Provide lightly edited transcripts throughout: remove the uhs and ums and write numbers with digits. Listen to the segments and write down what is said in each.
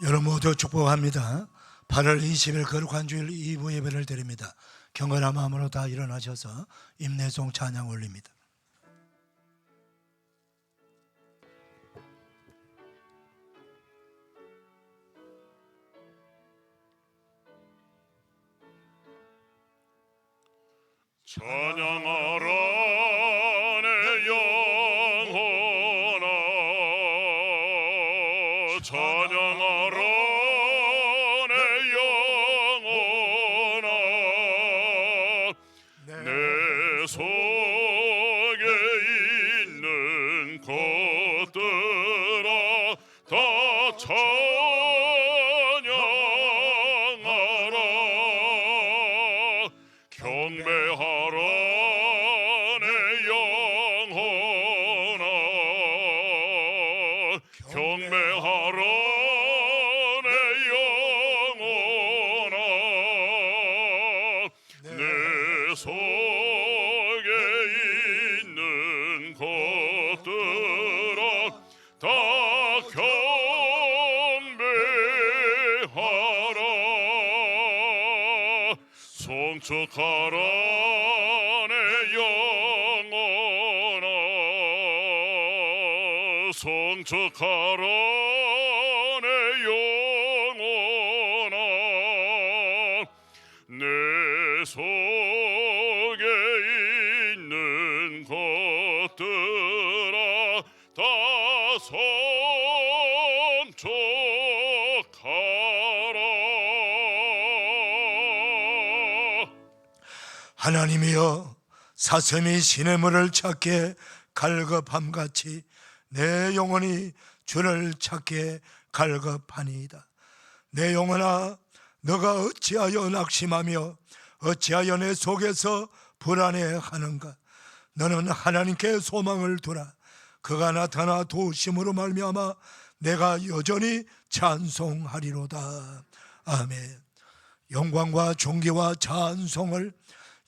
여러분 모두 축복합니다. 8월 20일 거룩한 주일 2부 예배를 드립니다. 경건한 마음으로 다 일어나셔서 임내송 찬양 올립니다. 찬양하라 내 영혼아, 찬양하라 내 영혼아, 내 속에 있는 것들아 다 찬양하라. 경배하라 내 영혼아, 경배하라 내 영혼아, 내 속에 있는 것들아 다 경배하라. 송축하라 내 영혼아, 송축하라 내 영혼아, 내 속에 있는 것들아 다 송축하라. 하나님이여, 사슴이 시냇물을 찾게 갈급함같이 내 영혼이 주를 찾게 갈급하니이다. 내 영혼아, 너가 어찌하여 낙심하며 어찌하여 내 속에서 불안해하는가. 너는 하나님께 소망을 두라. 그가 나타나 도우심으로 말미암아 내가 여전히 찬송하리로다. 아멘. 영광과 존귀와 찬송을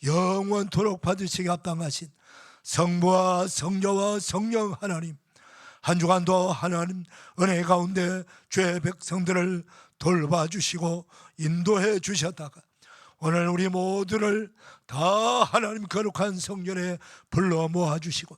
영원토록 받으시기 합당하신 성부와 성자와 성령 하나님, 한 주간도 하나님 은혜 가운데 죄 백성들을 돌봐주시고 인도해 주셨다가 오늘 우리 모두를 다 하나님 거룩한 성전에 불러 모아주시고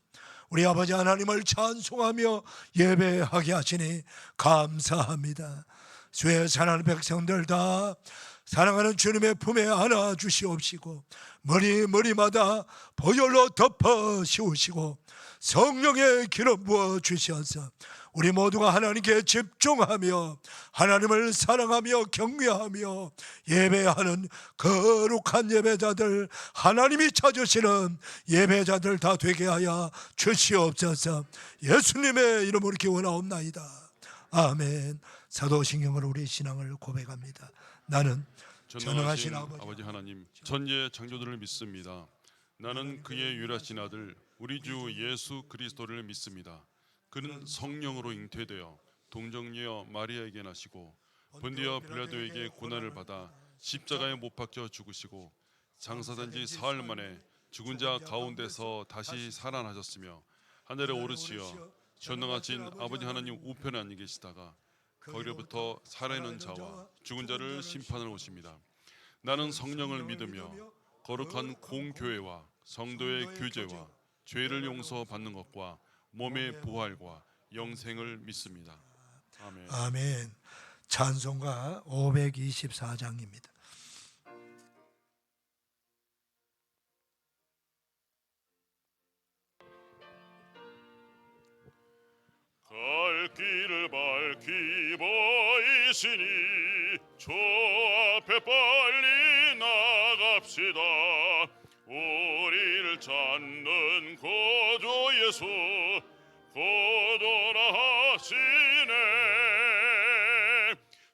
우리 아버지 하나님을 찬송하며 예배하게 하시니 감사합니다. 주의 사랑하는 백성들 다 사랑하는 주님의 품에 안아 주시옵시고 머리마다 보혈로 덮어 씌우시고 성령의 기름 부어 주셔서 우리 모두가 하나님께 집중하며 하나님을 사랑하며 경외하며 예배하는 거룩한 예배자들, 하나님이 찾으시는 예배자들 다 되게 하여 주시옵소서. 예수님의 이름으로 기원하옵나이다. 아멘. 사도신경으로 우리 신앙을 고백합니다. 나는 전능하신 아버지 하나님, 천지의 창조주를 믿습니다. 나는 그의 유일하신 아들 우리 주 예수 그리스도를 믿습니다. 그는 성령으로 잉태되어 동정녀 마리아에게 나시고 본디어 빌라도에게 고난을 받아 십자가에 못 박혀 죽으시고 장사된 지 사흘 만에 죽은 자 가운데서 다시 살아나셨으며 하늘에 오르시어 전능하신 아버지 하나님 우편에 앉아 계시다가 거기로부터 살아있는 자와 죽은 자를 심판하러 오십니다. 나는 성령을 믿으며 거룩한 공교회와 성도의 교제와 죄를 용서받는 것과 몸의 부활과 영생을 믿습니다. 아멘. 아멘. 찬송가 524장입니다. 갈 길을 밝히 보이시니 주 앞에 빨리 나갑시다. 우리를 찾는 구주 예수 고도나 하시네.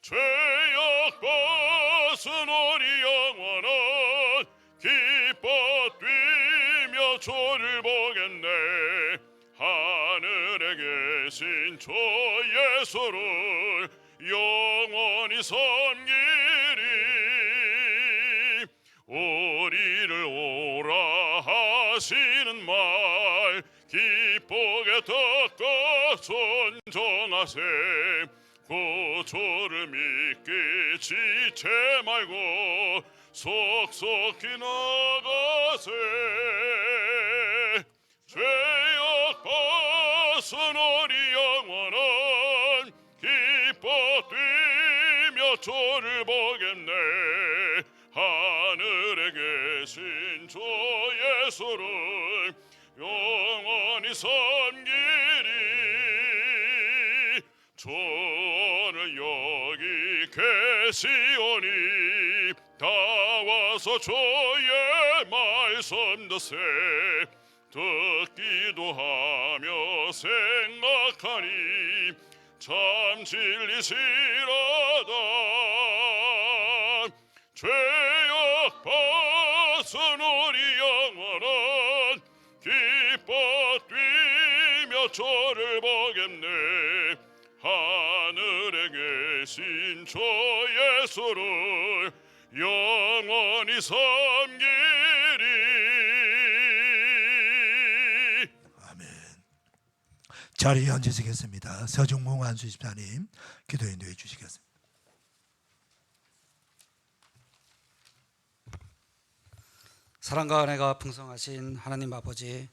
죄악 벗은 우리 영혼은 기뻐 뛰며 주를 보겠네. 하늘에 계신 주 예수를 영원히 섬기리. 우리를 오라 하시는 말 기쁘게 듣고 순종하세. 구주를 믿기 지체 말고 속속히 나가세. 죄악 벗은 우리 영혼은 기뻐 뛰며 주를 보겠네. 하늘에 계신 주 예수를 영원히 섬기리. 주는 여기 계시오니 다 와서 주의 말씀 듣기도 하며 생각하니 참 진리시로다. 죄악 벗은 우리 영혼은 기뻐 뛰며 주를 보겠네. 하늘에 계신 주 예수를 영원히 섬기리. 아멘. 자리에 앉으시겠습니다. 서중봉 안수집사님 기도 인도해 주시겠습니다. 사랑과 은혜가 풍성하신 하나님 아버지,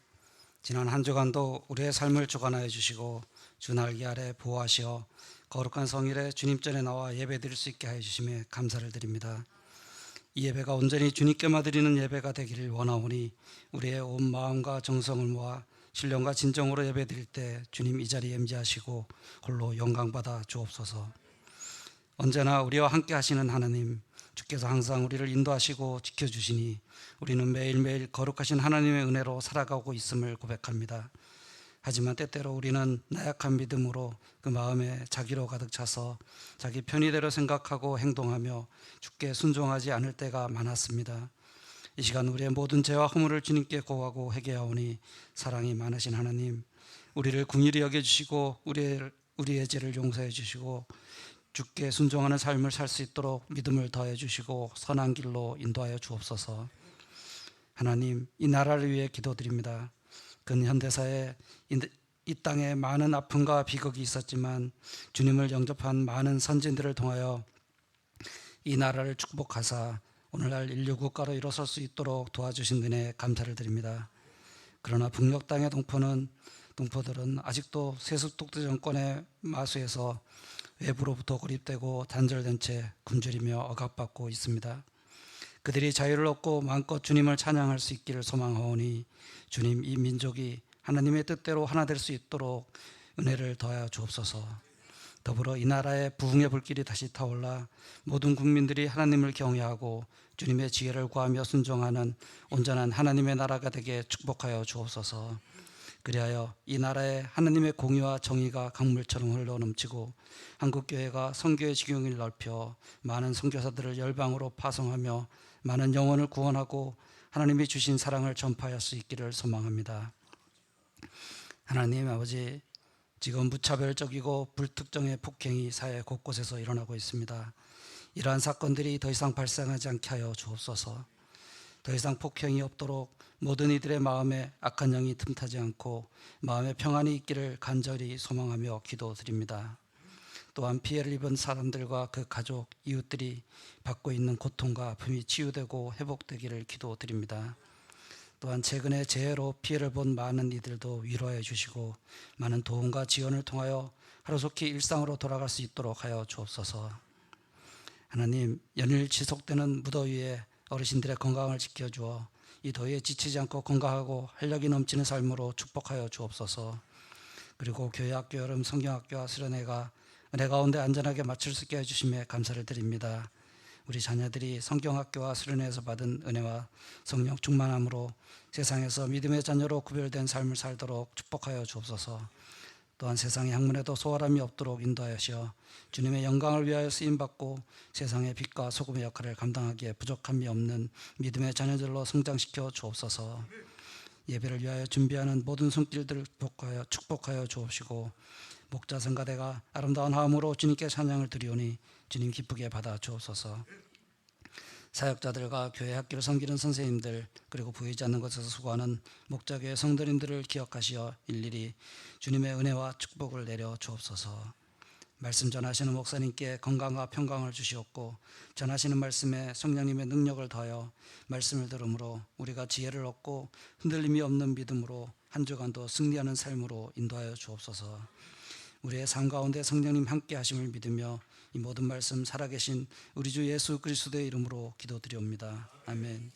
지난 한 주간도 우리의 삶을 주관하여 주시고 주 날개 아래 보호하시어 거룩한 성일에 주님 전에 나와 예배드릴 수 있게 하여 주심에 감사를 드립니다. 이 예배가 온전히 주님께만 드리는 예배가 되기를 원하오니 우리의 온 마음과 정성을 모아 신령과 진정으로 예배드릴 때 주님 이 자리에 임재하시고 홀로 영광받아 주옵소서. 언제나 우리와 함께 하시는 하나님, 주께서 항상 우리를 인도하시고 지켜주시니 우리는 매일매일 거룩하신 하나님의 은혜로 살아가고 있음을 고백합니다. 하지만 때때로 우리는 나약한 믿음으로 그 마음에 자기로 가득 차서 자기 편의대로 생각하고 행동하며 주께 순종하지 않을 때가 많았습니다. 이 시간 우리의 모든 죄와 허물을 주님께 고하고 회개하오니 사랑이 많으신 하나님, 우리를 긍휼히 여겨주시고 우리의 죄를 용서해 주시고 주께 순종하는 삶을 살 수 있도록 믿음을 더해 주시고 선한 길로 인도하여 주옵소서. 하나님, 이 나라를 위해 기도드립니다. 근현대사에 이 땅에 많은 아픔과 비극이 있었지만 주님을 영접한 많은 선진들을 통하여 이 나라를 축복하사 오늘날 인류 국가로 일어설 수 있도록 도와주신 은혜에 감사를 드립니다. 그러나 북녘 땅의 동포들은 아직도 세습독재 정권의 마수에서 외부로부터 고립되고 단절된 채 굶주리며 억압받고 있습니다. 그들이 자유를 얻고 마음껏 주님을 찬양할 수 있기를 소망하오니 주님, 이 민족이 하나님의 뜻대로 하나 될 수 있도록 은혜를 더하여 주옵소서. 더불어 이 나라의 부흥의 불길이 다시 타올라 모든 국민들이 하나님을 경외하고 주님의 지혜를 구하며 순종하는 온전한 하나님의 나라가 되게 축복하여 주옵소서. 그리하여 이 나라에 하나님의 공의와 정의가 강물처럼 흘러넘치고 한국교회가 선교의 지경을 넓혀 많은 선교사들을 열방으로 파송하며 많은 영혼을 구원하고 하나님이 주신 사랑을 전파할 수 있기를 소망합니다. 하나님 아버지, 지금 무차별적이고 불특정의 폭행이 사회 곳곳에서 일어나고 있습니다. 이러한 사건들이 더 이상 발생하지 않게 하여 주옵소서. 더 이상 폭행이 없도록 모든 이들의 마음에 악한 영이 틈타지 않고 마음의 평안이 있기를 간절히 소망하며 기도드립니다. 또한 피해를 입은 사람들과 그 가족, 이웃들이 받고 있는 고통과 아픔이 치유되고 회복되기를 기도드립니다. 또한 최근에 재해로 피해를 본 많은 이들도 위로해 주시고 많은 도움과 지원을 통하여 하루속히 일상으로 돌아갈 수 있도록 하여 주옵소서. 하나님, 연일 지속되는 무더위에 어르신들의 건강을 지켜주어 이 더위에 지치지 않고 건강하고 활력이 넘치는 삶으로 축복하여 주옵소서. 그리고 교회 학교 여름 성경학교와 수련회가 은혜 가운데 안전하게 마칠 수 있게 해주심에 감사를 드립니다. 우리 자녀들이 성경학교와 수련회에서 받은 은혜와 성령 충만함으로 세상에서 믿음의 자녀로 구별된 삶을 살도록 축복하여 주옵소서. 또한 세상의 학문에도 소홀함이 없도록 인도하시어 주님의 영광을 위하여 쓰임받고 세상의 빛과 소금의 역할을 감당하기에 부족함이 없는 믿음의 자녀들로 성장시켜 주옵소서. 예배를 위하여 준비하는 모든 손길들을 축복하여 주옵시고 목자 성가대가 아름다운 화음으로 주님께 찬양을 드리오니 주님 기쁘게 받아 주옵소서. 사역자들과 교회 학교를 섬기는 선생님들, 그리고 보이지 않는 곳에서 수고하는 목자교회 성도님들을 기억하시어 일일이 주님의 은혜와 축복을 내려 주옵소서. 말씀 전하시는 목사님께 건강과 평강을 주시옵고 전하시는 말씀에 성령님의 능력을 더하여 말씀을 들음으로 우리가 지혜를 얻고 흔들림이 없는 믿음으로 한 주간도 승리하는 삶으로 인도하여 주옵소서. 우리의 삶 가운데 성령님 함께 하심을 믿으며 이 모든 말씀 살아계신 우리 주 예수 그리스도의 이름으로 기도드리옵니다. 아멘.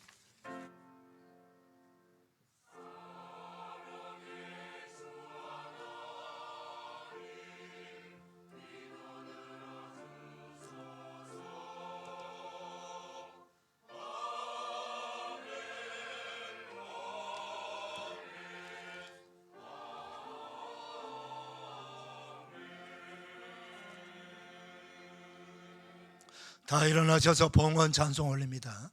다 일어나셔서 봉헌 찬송 올립니다.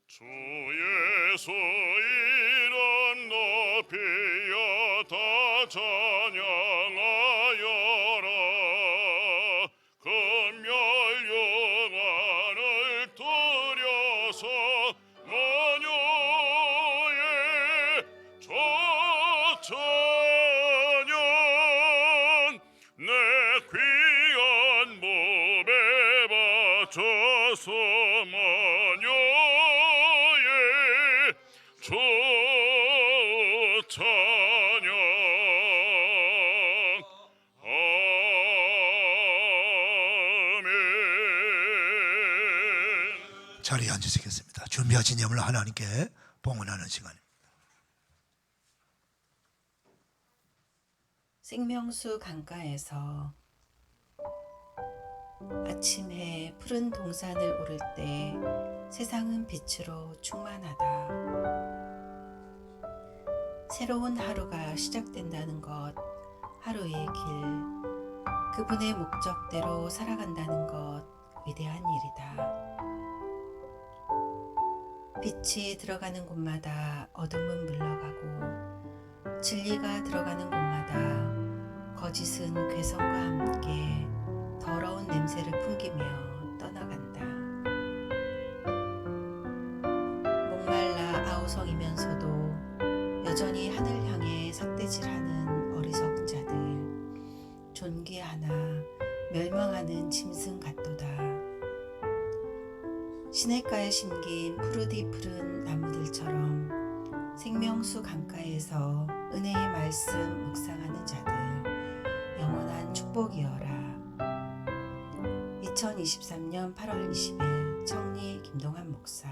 주 예수 이름 높이여 다 찬양하여라. 금멸 영안을 들여서 마녀의 저찬양 내 귀한 몸에 바쳐서 마녀의 저찬양 아멘. 자리에 앉으시겠습니다. 준비하신 예물을 하나님께 봉헌하는 시간입니다. 생명수 강가에서 아침 해 푸른 동산을 오를 때 세상은 빛으로 충만하다. 새로운 하루가 시작된다는 것, 하루의 길, 그분의 목적대로 살아간다는 것, 위대한 일이다. 빛이 들어가는 곳마다 어둠은 물러가고 진리가 들어가는 곳마다 거짓은 괴성과 함께 더러운 냄새를 풍기며 떠나간다. 목말라 아우성이면서도 여전히 하늘 향해 삿대질하는 어리석은 자들, 존귀하나 멸망하는 짐승 같도다. 시냇가에 심긴 푸르디 푸른 나무들처럼 생명수 강가에서 은혜의 말씀 묵상하는 자들, 영원한 축복이여라. 2023년 8월 20일 청리 김동환 목사.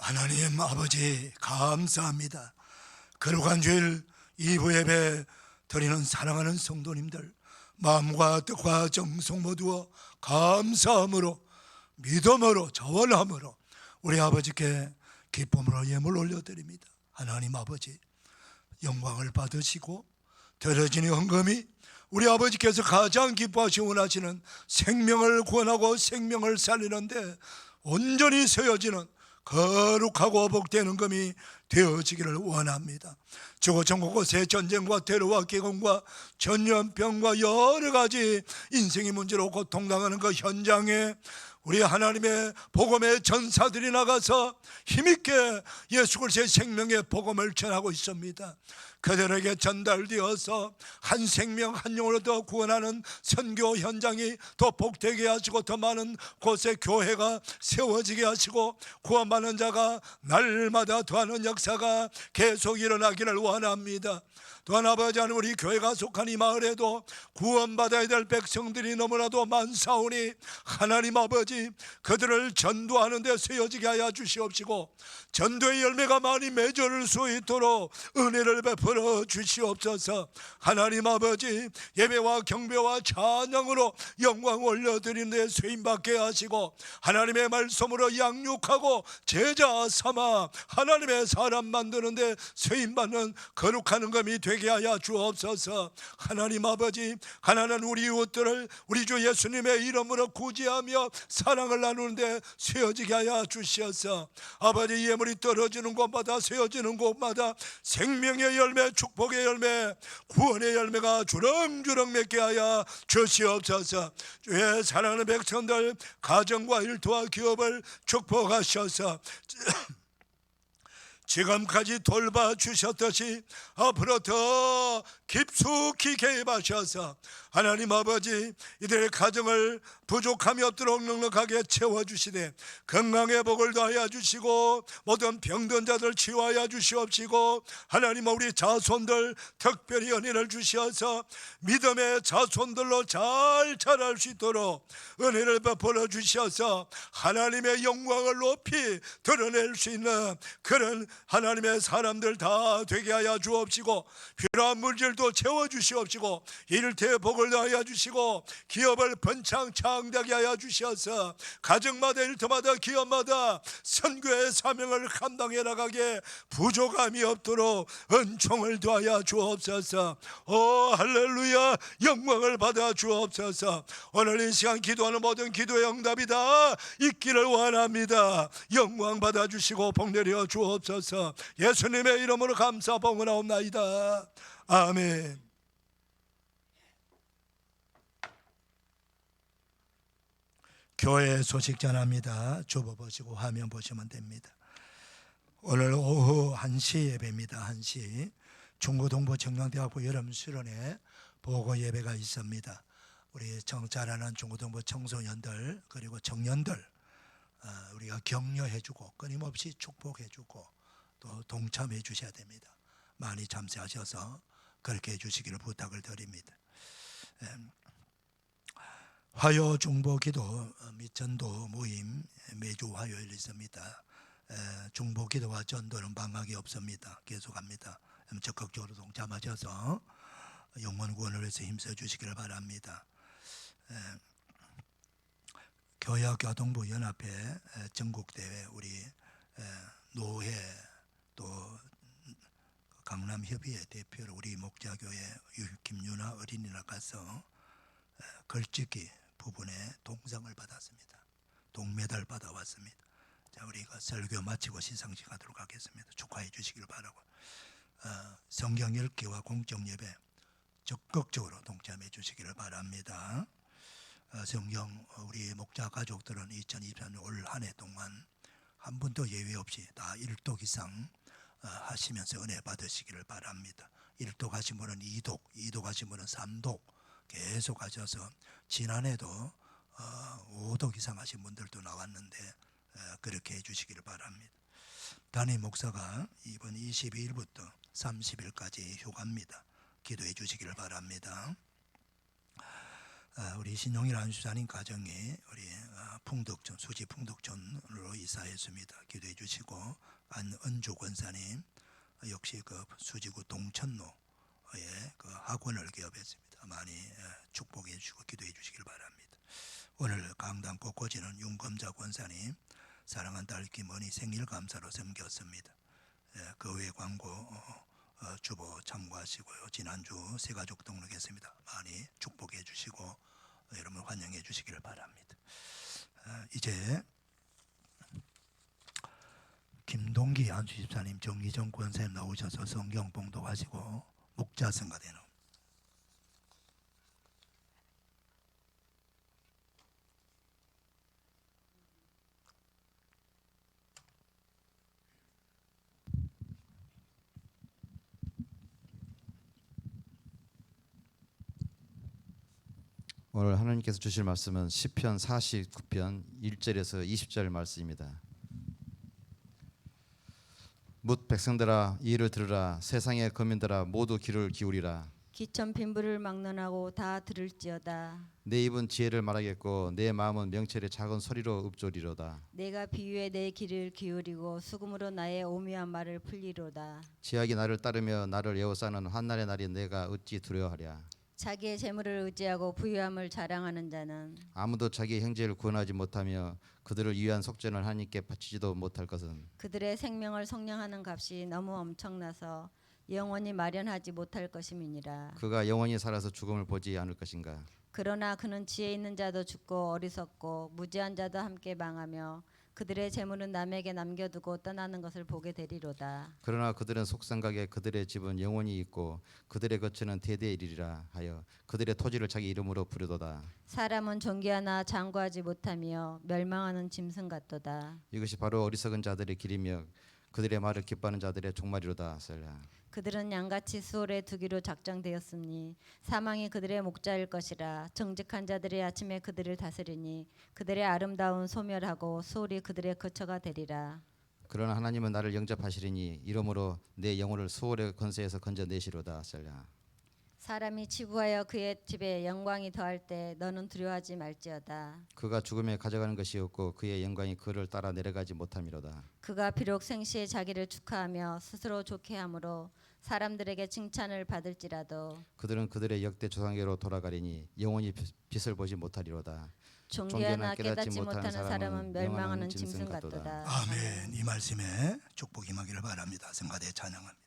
하나님 아버지 감사합니다. 거룩한 주일 2부 예배 드리는 사랑하는 성도님들, 마음과 뜻과 정성 모두와 감사함으로, 믿음으로, 자원함으로 우리 아버지께 기쁨으로 예물 올려드립니다. 하나님 아버지 영광을 받으시고 드려지는 헌금이 우리 아버지께서 가장 기뻐하시고 원하시는 생명을 구원하고 생명을 살리는데 온전히 세워지는 거룩하고 복된 헌금이 되어지기를 원합니다. 지구 전국 곳의 전쟁과 테러와 기근과 전염병과 여러 가지 인생의 문제로 고통당하는 그 현장에 우리 하나님의 복음의 전사들이 나가서 힘있게 예수 그리스도의 생명의 복음을 전하고 있습니다. 그들에게 전달되어서 한 생명 한 영혼을 더 구원하는 선교 현장이 더 복되게 하시고 더 많은 곳에 교회가 세워지게 하시고 구원받는 자가 날마다 더하는 역사가 계속 일어나기를 원합니다. 또한 아버지 하나님, 우리 교회가 속한 이 마을에도 구원받아야 될 백성들이 너무나도 많사오니 하나님 아버지 그들을 전도하는 데 쓰여지게 하여 주시옵시고 전도의 열매가 많이 맺을 수 있도록 은혜를 베풀어 주시옵소서. 하나님 아버지 예배와 경배와 찬양으로 영광 올려드리는 데 쓰임받게 하시고 하나님의 말씀으로 양육하고 제자 삼아 하나님의 사람 만드는 데 쓰임받는 거룩한 은금이 되게 하여 주옵소서. 하나님 아버지 가난한 우리 이웃들을 우리 주 예수님의 이름으로 구제하며 사랑을 나누는데 세워지게 하여 주시옵소서. 아버지 예물이 떨어지는 곳마다 세워지는 곳마다 생명의 열매, 축복의 열매, 구원의 열매가 주렁주렁 맺게 하여 주시옵소서. 주의 사랑하는 백성들 가정과 일터와 기업을 축복하셔서 지금까지 돌봐주셨듯이 앞으로 더 깊숙이 개입하셔서 하나님 아버지 이들의 가정을 부족함이 없도록 넉넉하게 채워주시되 건강의 복을 더하여 주시고 모든 병든 자들 치유하여 주시옵시고 하나님 우리 자손들 특별히 은혜를 주시어서 믿음의 자손들로 잘 자랄 수 있도록 은혜를 베풀어 주셔서 하나님의 영광을 높이 드러낼 수 있는 그런 하나님의 사람들 다 되게 하여 주옵시고 필요한 물질도 채워주시옵시고 일터의 복을 더하여 주시고 기업을 번창 창대하게 하여 주셔서 가정마다 일터마다 기업마다 선교의 사명을 감당해 나가게 부족함이 없도록 은총을 더하여 주옵소서. 오 할렐루야, 영광을 받아 주옵소서. 오늘 이 시간 기도하는 모든 기도의 응답이 다 있기를 원합니다. 영광 받아 주시고 복 내려 주옵소서. 예수님의 이름으로 감사 봉헌하옵나이다. 아멘. 교회 소식 전합니다. 주보 보시고 화면 보시면 됩니다. 오늘 오후 1시 예배입니다. 1시 중고동부 청량대학교 여름수련회 보고 예배가 있습니다. 우리 자라는 중고동부 청소년들 그리고 청년들 우리가 격려해주고 끊임없이 축복해주고 또 동참해 주셔야 됩니다. 많이 참여하셔서 그렇게 해주시기를 부탁을 드립니다. 화요 중보 기도 및 전도 모임 매주 화요일 있습니다. 중보 기도와 전도는 방학이 없습니다. 계속합니다. 적극적으로 동참하셔서 영혼 구원을 위해서 힘써 주시기를 바랍니다. 교회교동부 연합회 전국대회 우리 노회 또 강남협의회 대표로 우리 목자교회 김유나 어린이날 가서 걸찍기 부분에 동상을 받았습니다. 동메달 받아왔습니다. 자, 우리가 설교 마치고 시상식 하도록 하겠습니다. 축하해 주시길 바라고, 성경 읽기와 공적 예배 적극적으로 동참해 주시기를 바랍니다. 성경 우리 목자 가족들은 2024년 올 한 해 동안 한 분도 예외 없이 다 1독 이상 하시면서 은혜 받으시기를 바랍니다. 1독 하신 분은 2독, 2독 하신 분은 3독 계속 하셔서 지난해도 5독 이상 하신 분들도 나왔는데 그렇게 해주시기를 바랍니다. 담임 목사가 이번 22일부터 30일까지 휴가입니다. 기도해 주시기를 바랍니다. 우리 신용일 안수자님 가정이 우리 풍덕촌, 수지 풍덕촌으로 이사했습니다. 기도해 주시고, 안은주 권사님 역시 그 수지구 동천로에 그 학원을 개업했습니다. 많이 축복해 주시고 기도해 주시길 바랍니다. 오늘 강당 꽃꽂이는 윤검자 권사님 사랑한 딸 김은희 생일 감사로 섬겼습니다. 그 외 광고 주보 참고하시고요. 지난주 새가족 등록했습니다. 많이 축복해 주시고 여러분 환영해 주시기를 바랍니다. 이제 김동기 안수집사님, 정기정 권사님 나오셔서 성경 봉독하시고 목자성가 되는 오늘 하나님께서 주실 말씀은 시편 49편 1절에서 20절 말씀입니다. 뭇 백성들아 이를 들으라, 세상의 거민들아 모두 귀를 기울이라. 기천 빈부를 막론하고 다 들을지어다. 내 입은 지혜를 말하겠고 내 마음은 명철의 작은 소리로 읊조리로다. 내가 비유에 내 귀를 기울이고 수금으로 나의 오묘한 말을 풀리로다. 죄악이 나를 따르며 나를 에워싸는 환난의 날이 내가 어찌 두려워하랴. 자기의 재물을 의지하고 부유함을 자랑하는 자는 아무도 자기 형제를 구원하지 못하며 그들을 위한 속전을 하나님께 바치지도 못할 것은 그들의 생명을 속량하는 값이 너무 엄청나서 영원히 마련하지 못할 것임이니라. 그가 영원히 살아서 죽음을 보지 않을 것인가. 그러나 그는 지혜 있는 자도 죽고 어리석고 무지한 자도 함께 망하며 그들의 재물은 남에게 남겨두고 떠나는 것을 보게 되리로다. 그러나 그들은 속상하게 그들의 집은 영원히 있고 그들의 거처는 대대에 이르리라 하여 그들의 토지를 자기 이름으로 부르도다. 사람은 존귀하나 장구하지 못하며 멸망하는 짐승 같도다. 이것이 바로 어리석은 자들의 길이며 그들의 말을 기뻐하는 자들의 종말이로다. 셀라. 그들은 양같이 수월에 두기로 작정되었으니 사망이 그들의 목자일 것이라. 정직한 자들이 아침에 그들을 다스리니 그들의 아름다운 소멸하고 수월이 그들의 거처가 되리라. 그러나 하나님은 나를 영접하시리니 이러므로 내 영혼을 수월의 권세에서 건져내시로다. 셀라. 사람이 치부하여 그의 집에 영광이 더할 때 너는 두려워하지 말지어다. 그가 죽음에 가져가는 것이 없고 그의 영광이 그를 따라 내려가지 못함이로다. 그가 비록 생시에 자기를 축하하며 스스로 좋게 함으로 사람들에게 칭찬을 받을지라도 그들은 그들의 역대 조상에게로 돌아가리니 영원히 빛을 보지 못하리로다. 존귀하나 깨닫지 못하는 사람은 멸망하는 짐승 같도다. 아멘. 이 말씀에 축복 임하기를 바랍니다. 성가대 찬양합니다.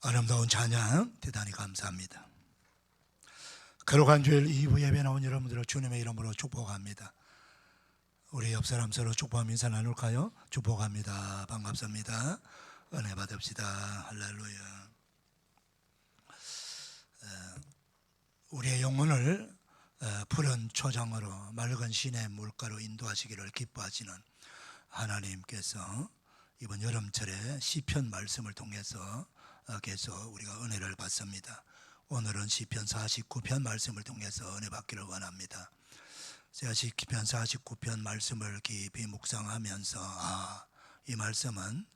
아름다운 찬양 대단히 감사합니다. 거룩한 주일 2부 예배 나온 여러분들을 주님의 이름으로 축복합니다. 우리 옆 사람 서로 축복하며 인사 나눌까요? 축복합니다. 반갑습니다. 은혜 받읍시다. 할렐루야. 우리의 영혼을 푸른 초장으로 맑은 시내 물가로 인도하시기를 기뻐하시는 하나님께서 이번 여름철에 시편 말씀을 통해서 계속 우리가 은혜를 받습니다. 오늘은 시편 49편 말씀을 통해서 은혜 받기를 원합니다. 제가 시편 49편 말씀을 깊이 묵상하면서 이 말씀은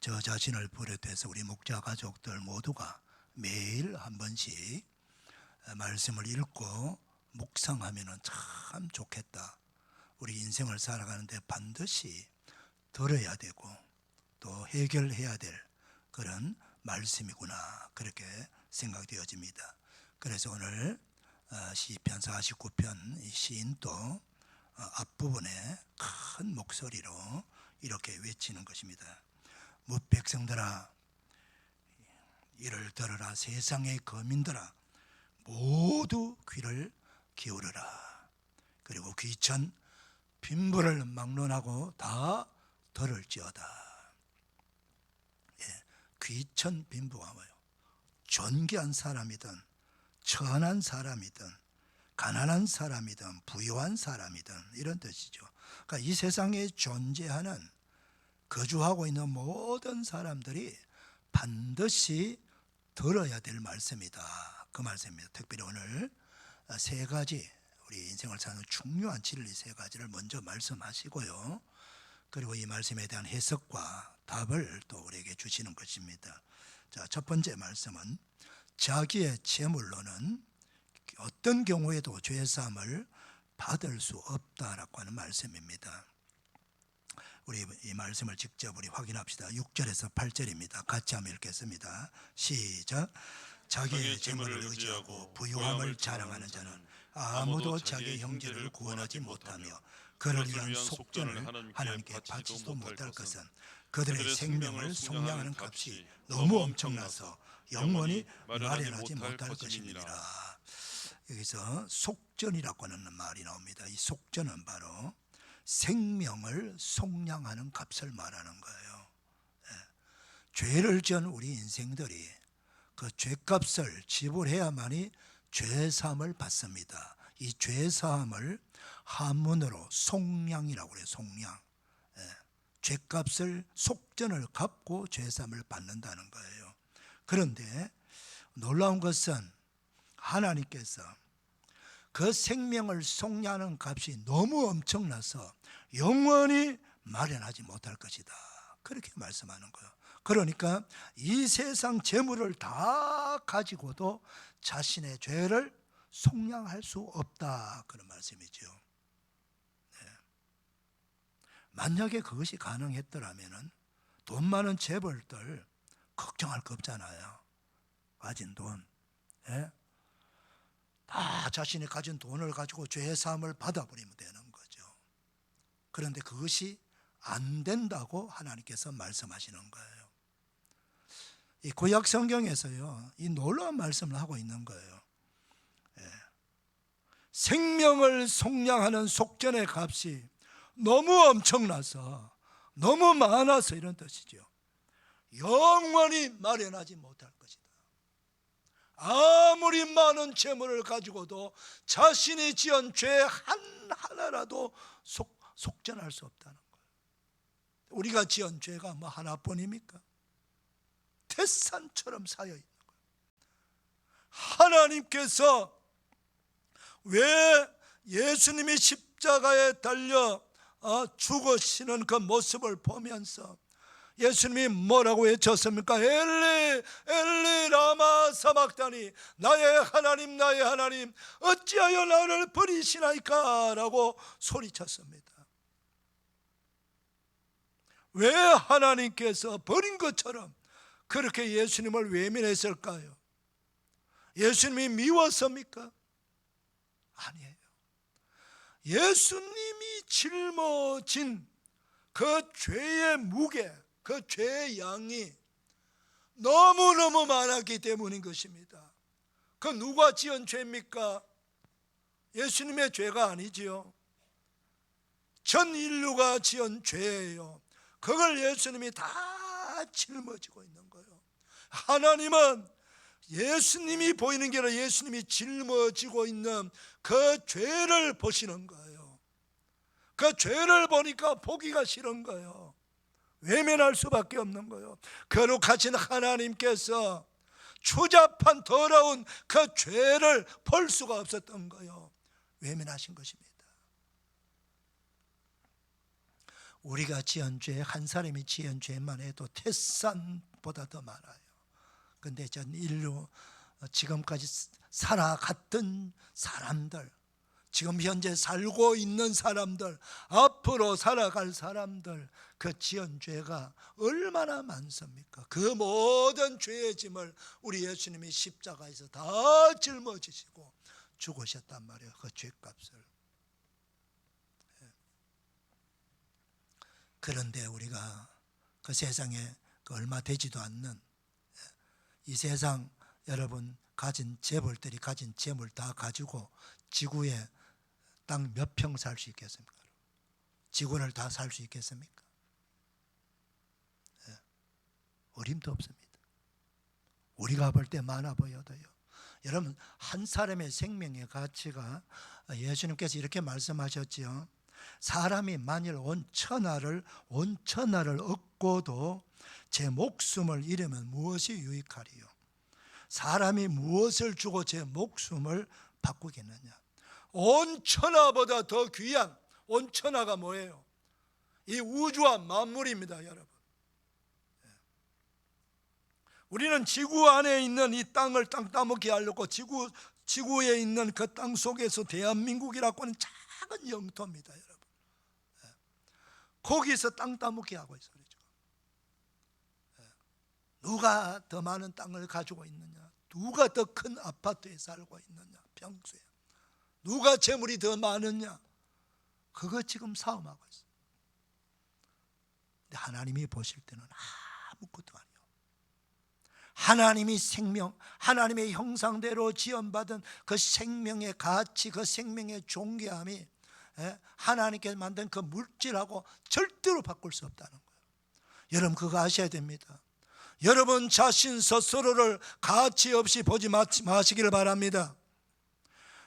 저 자신을 비롯해서 우리 목자 가족들 모두가 매일 한 번씩 말씀을 읽고 묵상하면 참 좋겠다. 우리 인생을 살아가는데 반드시 들어야 되고 또 해결해야 될 그런 말씀이구나, 그렇게 생각되어집니다. 그래서 오늘 시편 49편 이 시인도 앞부분에 큰 목소리로 이렇게 외치는 것입니다. 뭇 백성들아 이를 들으라. 세상의 거민들아 모두 귀를 기울여라. 그리고 귀천 빈부를 막론하고 다 들을지어다. 귀천 빈부가 뭐예요? 존귀한 사람이든 천한 사람이든 가난한 사람이든 부유한 사람이든 이런 뜻이죠. 그러니까 이 세상에 존재하는 거주하고 있는 모든 사람들이 반드시 들어야 될 말씀이다. 그 말씀입니다. 특별히 오늘 세 가지 우리 인생을 사는 중요한 진리 세 가지를 먼저 말씀하시고요. 그리고 이 말씀에 대한 해석과 답을 또 우리에게 주시는 것입니다. 자, 첫 번째 말씀은 자기의 재물로는 어떤 경우에도 죄사함을 받을 수 없다라고 하는 말씀입니다. 우리 이 말씀을 직접 우리 확인합시다. 6절에서 8절입니다. 같이 한번 읽겠습니다. 시작. 자기의 재물을 의지하고 부유함을 자랑하는 자는 아무도 자기의 형제를 구원하지 못하며 그를 위한 속전을 하나님께 바치지도 못할 것은 그들의 생명을 속량하는 값이 너무 엄청나서 영원히 마련하지 못할 것입니다. 여기서 속전이라고 하는 말이 나옵니다. 이 속전은 바로 생명을 속량하는 값을 말하는 거예요. 죄를 지은 우리 인생들이 그 죄값을 지불해야만이 죄사함을 받습니다. 이 죄사함을 한문으로 속량이라고 그래요. 속량. 죄값을 속전을 갚고 죄사함을 받는다는 거예요. 그런데 놀라운 것은 하나님께서 그 생명을 속량하는 값이 너무 엄청나서 영원히 마련하지 못할 것이다. 그렇게 말씀하는 거예요. 그러니까 이 세상 재물을 다 가지고도 자신의 죄를 속량할 수 없다, 그런 말씀이죠. 만약에 그것이 가능했더라면 돈 많은 재벌들 걱정할 거 없잖아요. 가진 돈. 다 자신이 가진 돈을 가지고 죄사함을 받아버리면 되는 거죠. 그런데 그것이 안 된다고 하나님께서 말씀하시는 거예요. 이 구약 성경에서요, 이 놀라운 말씀을 하고 있는 거예요. 생명을 속량하는 속전의 값이 너무 엄청나서 너무 많아서 이런 뜻이죠. 영원히 마련하지 못할 것이다. 아무리 많은 재물을 가지고도 자신이 지은 죄 하나라도 속전할 수 없다는 거예요. 우리가 지은 죄가 뭐 하나뿐입니까? 태산처럼 쌓여 있는 거예요. 하나님께서 왜 예수님이 십자가에 달려 죽으시는 그 모습을 보면서 예수님이 뭐라고 외쳤습니까? 엘리 엘리 라마 사박다니, 나의 하나님 나의 하나님 어찌하여 나를 버리시나이까 라고 소리쳤습니다. 왜 하나님께서 버린 것처럼 그렇게 예수님을 외면했을까요? 예수님이 미웠습니까? 아니에요. 예수님이 짊어진 그 죄의 무게, 그 죄의 양이 너무너무 많았기 때문인 것입니다. 그 누가 지은 죄입니까? 예수님의 죄가 아니지요. 전 인류가 지은 죄예요. 그걸 예수님이 다 짊어지고 있는 거예요. 하나님은 예수님이 보이는 게 아니라 예수님이 짊어지고 있는 그 죄를 보시는 거예요. 그 죄를 보니까 보기가 싫은 거예요. 외면할 수밖에 없는 거예요. 거룩하신 하나님께서 추잡한 더러운 그 죄를 볼 수가 없었던 거예요. 외면하신 것입니다. 우리가 지은 죄, 한 사람이 지은 죄만 해도 태산보다 더 많아요. 근데 전 인류 지금까지 살아갔던 사람들, 지금 현재 살고 있는 사람들, 앞으로 살아갈 사람들, 그 지은 죄가 얼마나 많습니까? 그 모든 죄의 짐을 우리 예수님이 십자가에서 다 짊어지시고 죽으셨단 말이에요. 그 죄값을. 그런데 우리가 그 세상에 그 얼마 되지도 않는 이 세상, 여러분 가진 재벌들이 가진 재물 다 가지고 지구에 땅 몇 평 살 수 있겠습니까? 지구를 다 살 수 있겠습니까? 어림도 없습니다. 우리가 볼 때 많아 보여도요. 여러분, 한 사람의 생명의 가치가, 예수님께서 이렇게 말씀하셨지요. 사람이 만일 온 천하를 얻고도 제 목숨을 잃으면 무엇이 유익하리요? 사람이 무엇을 주고 제 목숨을 바꾸겠느냐? 온 천하보다 더 귀한, 온 천하가 뭐예요? 이 우주와 만물입니다, 여러분. 우리는 지구 안에 있는 이 땅을 땅 따먹게 하려고 지구에 있는 그 땅 속에서 대한민국이라고 하는 작은 영토입니다, 여러분. 거기서 땅 따먹게 하고 있어요. 누가 더 많은 땅을 가지고 있느냐? 누가 더 큰 아파트에 살고 있느냐? 평수에. 누가 재물이 더 많으냐? 그거 지금 싸움하고 있어요. 근데 하나님이 보실 때는 아무것도 아니에요. 하나님이 생명, 하나님의 형상대로 지연받은 그 생명의 가치, 그 생명의 존귀함이 하나님께서 만든 그 물질하고 절대로 바꿀 수 없다는 거예요. 여러분 그거 아셔야 됩니다. 여러분 자신 스스로를 가치 없이 보지 마시기를 바랍니다.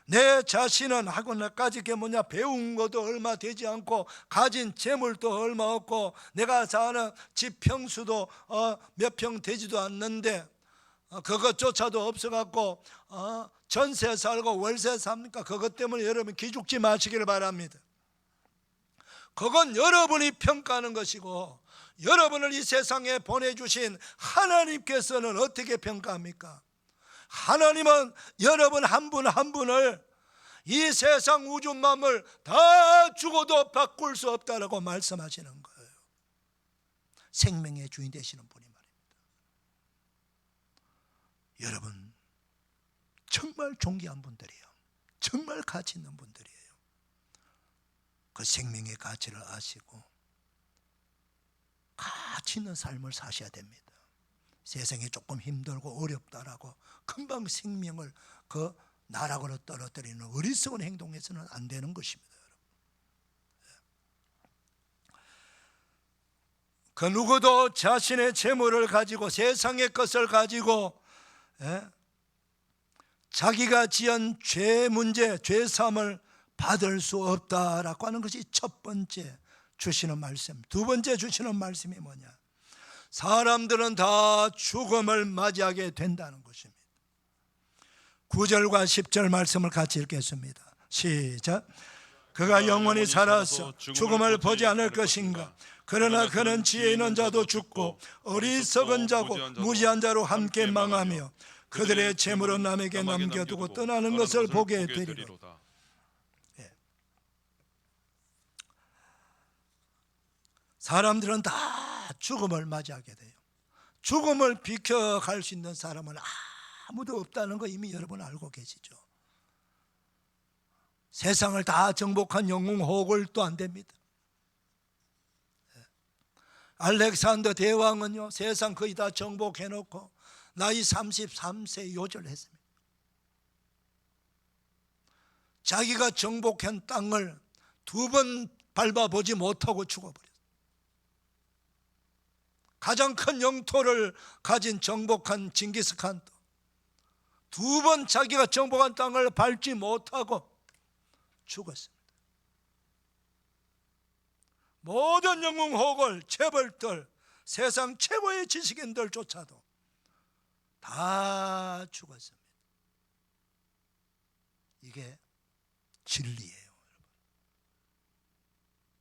내 자신은 하고 나까지 게 뭐냐, 배운 것도 얼마 되지 않고 가진 재물도 얼마 없고 내가 사는 집 평수도 몇 평 되지도 않는데 그것조차도 없어갖고 전세 살고 월세 삽니까? 그것 때문에 여러분 기죽지 마시기를 바랍니다. 그건 여러분이 평가하는 것이고 여러분을 이 세상에 보내주신 하나님께서는 어떻게 평가합니까? 하나님은 여러분 한 분 한 분을 이 세상 우주 만물 다 죽어도 바꿀 수 없다라고 말씀하시는 거예요. 생명의 주인 되시는 분이 말입니다. 여러분 정말 존귀한 분들이에요. 정말 가치 있는 분들이에요. 그 생명의 가치를 아시고 가치 있는 삶을 사셔야 됩니다. 세상이 조금 힘들고 어렵다라고 금방 생명을 그 나락으로 떨어뜨리는 어리석은 행동에서는 안 되는 것입니다. 그 누구도 자신의 재물을 가지고 세상의 것을 가지고 자기가 지은 죄 문제, 죄사함을 받을 수 없다라고 하는 것이 첫 번째 주시는 말씀. 두 번째 주시는 말씀이 뭐냐? 사람들은 다 죽음을 맞이하게 된다는 것입니다. 9절과 10절 말씀을 같이 읽겠습니다. 시작. 그가 영원히 살아서 죽음을 보지 않을 것인가? 그러나 그는 지혜 있는 자도 죽고 어리석은 자고 무지한 자로 함께 망하며 그들의 재물은 남에게 남겨두고 떠나는 것을 보게 되리로다. 사람들은 다 죽음을 맞이하게 돼요. 죽음을 비켜갈 수 있는 사람은 아무도 없다는 거 이미 여러분 알고 계시죠. 세상을 다 정복한 영웅 호걸도 안 됩니다. 알렉산더 대왕은요, 세상 거의 다 정복해놓고 나이 33세에 요절했습니다. 자기가 정복한 땅을 2번 밟아보지 못하고 죽어버렸어요. 가장 큰 영토를 가진 정복한 징기스칸도 2번 자기가 정복한 땅을 밟지 못하고 죽었습니다. 모든 영웅호걸, 재벌들, 세상 최고의 지식인들조차도 다 죽었습니다. 이게 진리예요, 여러분.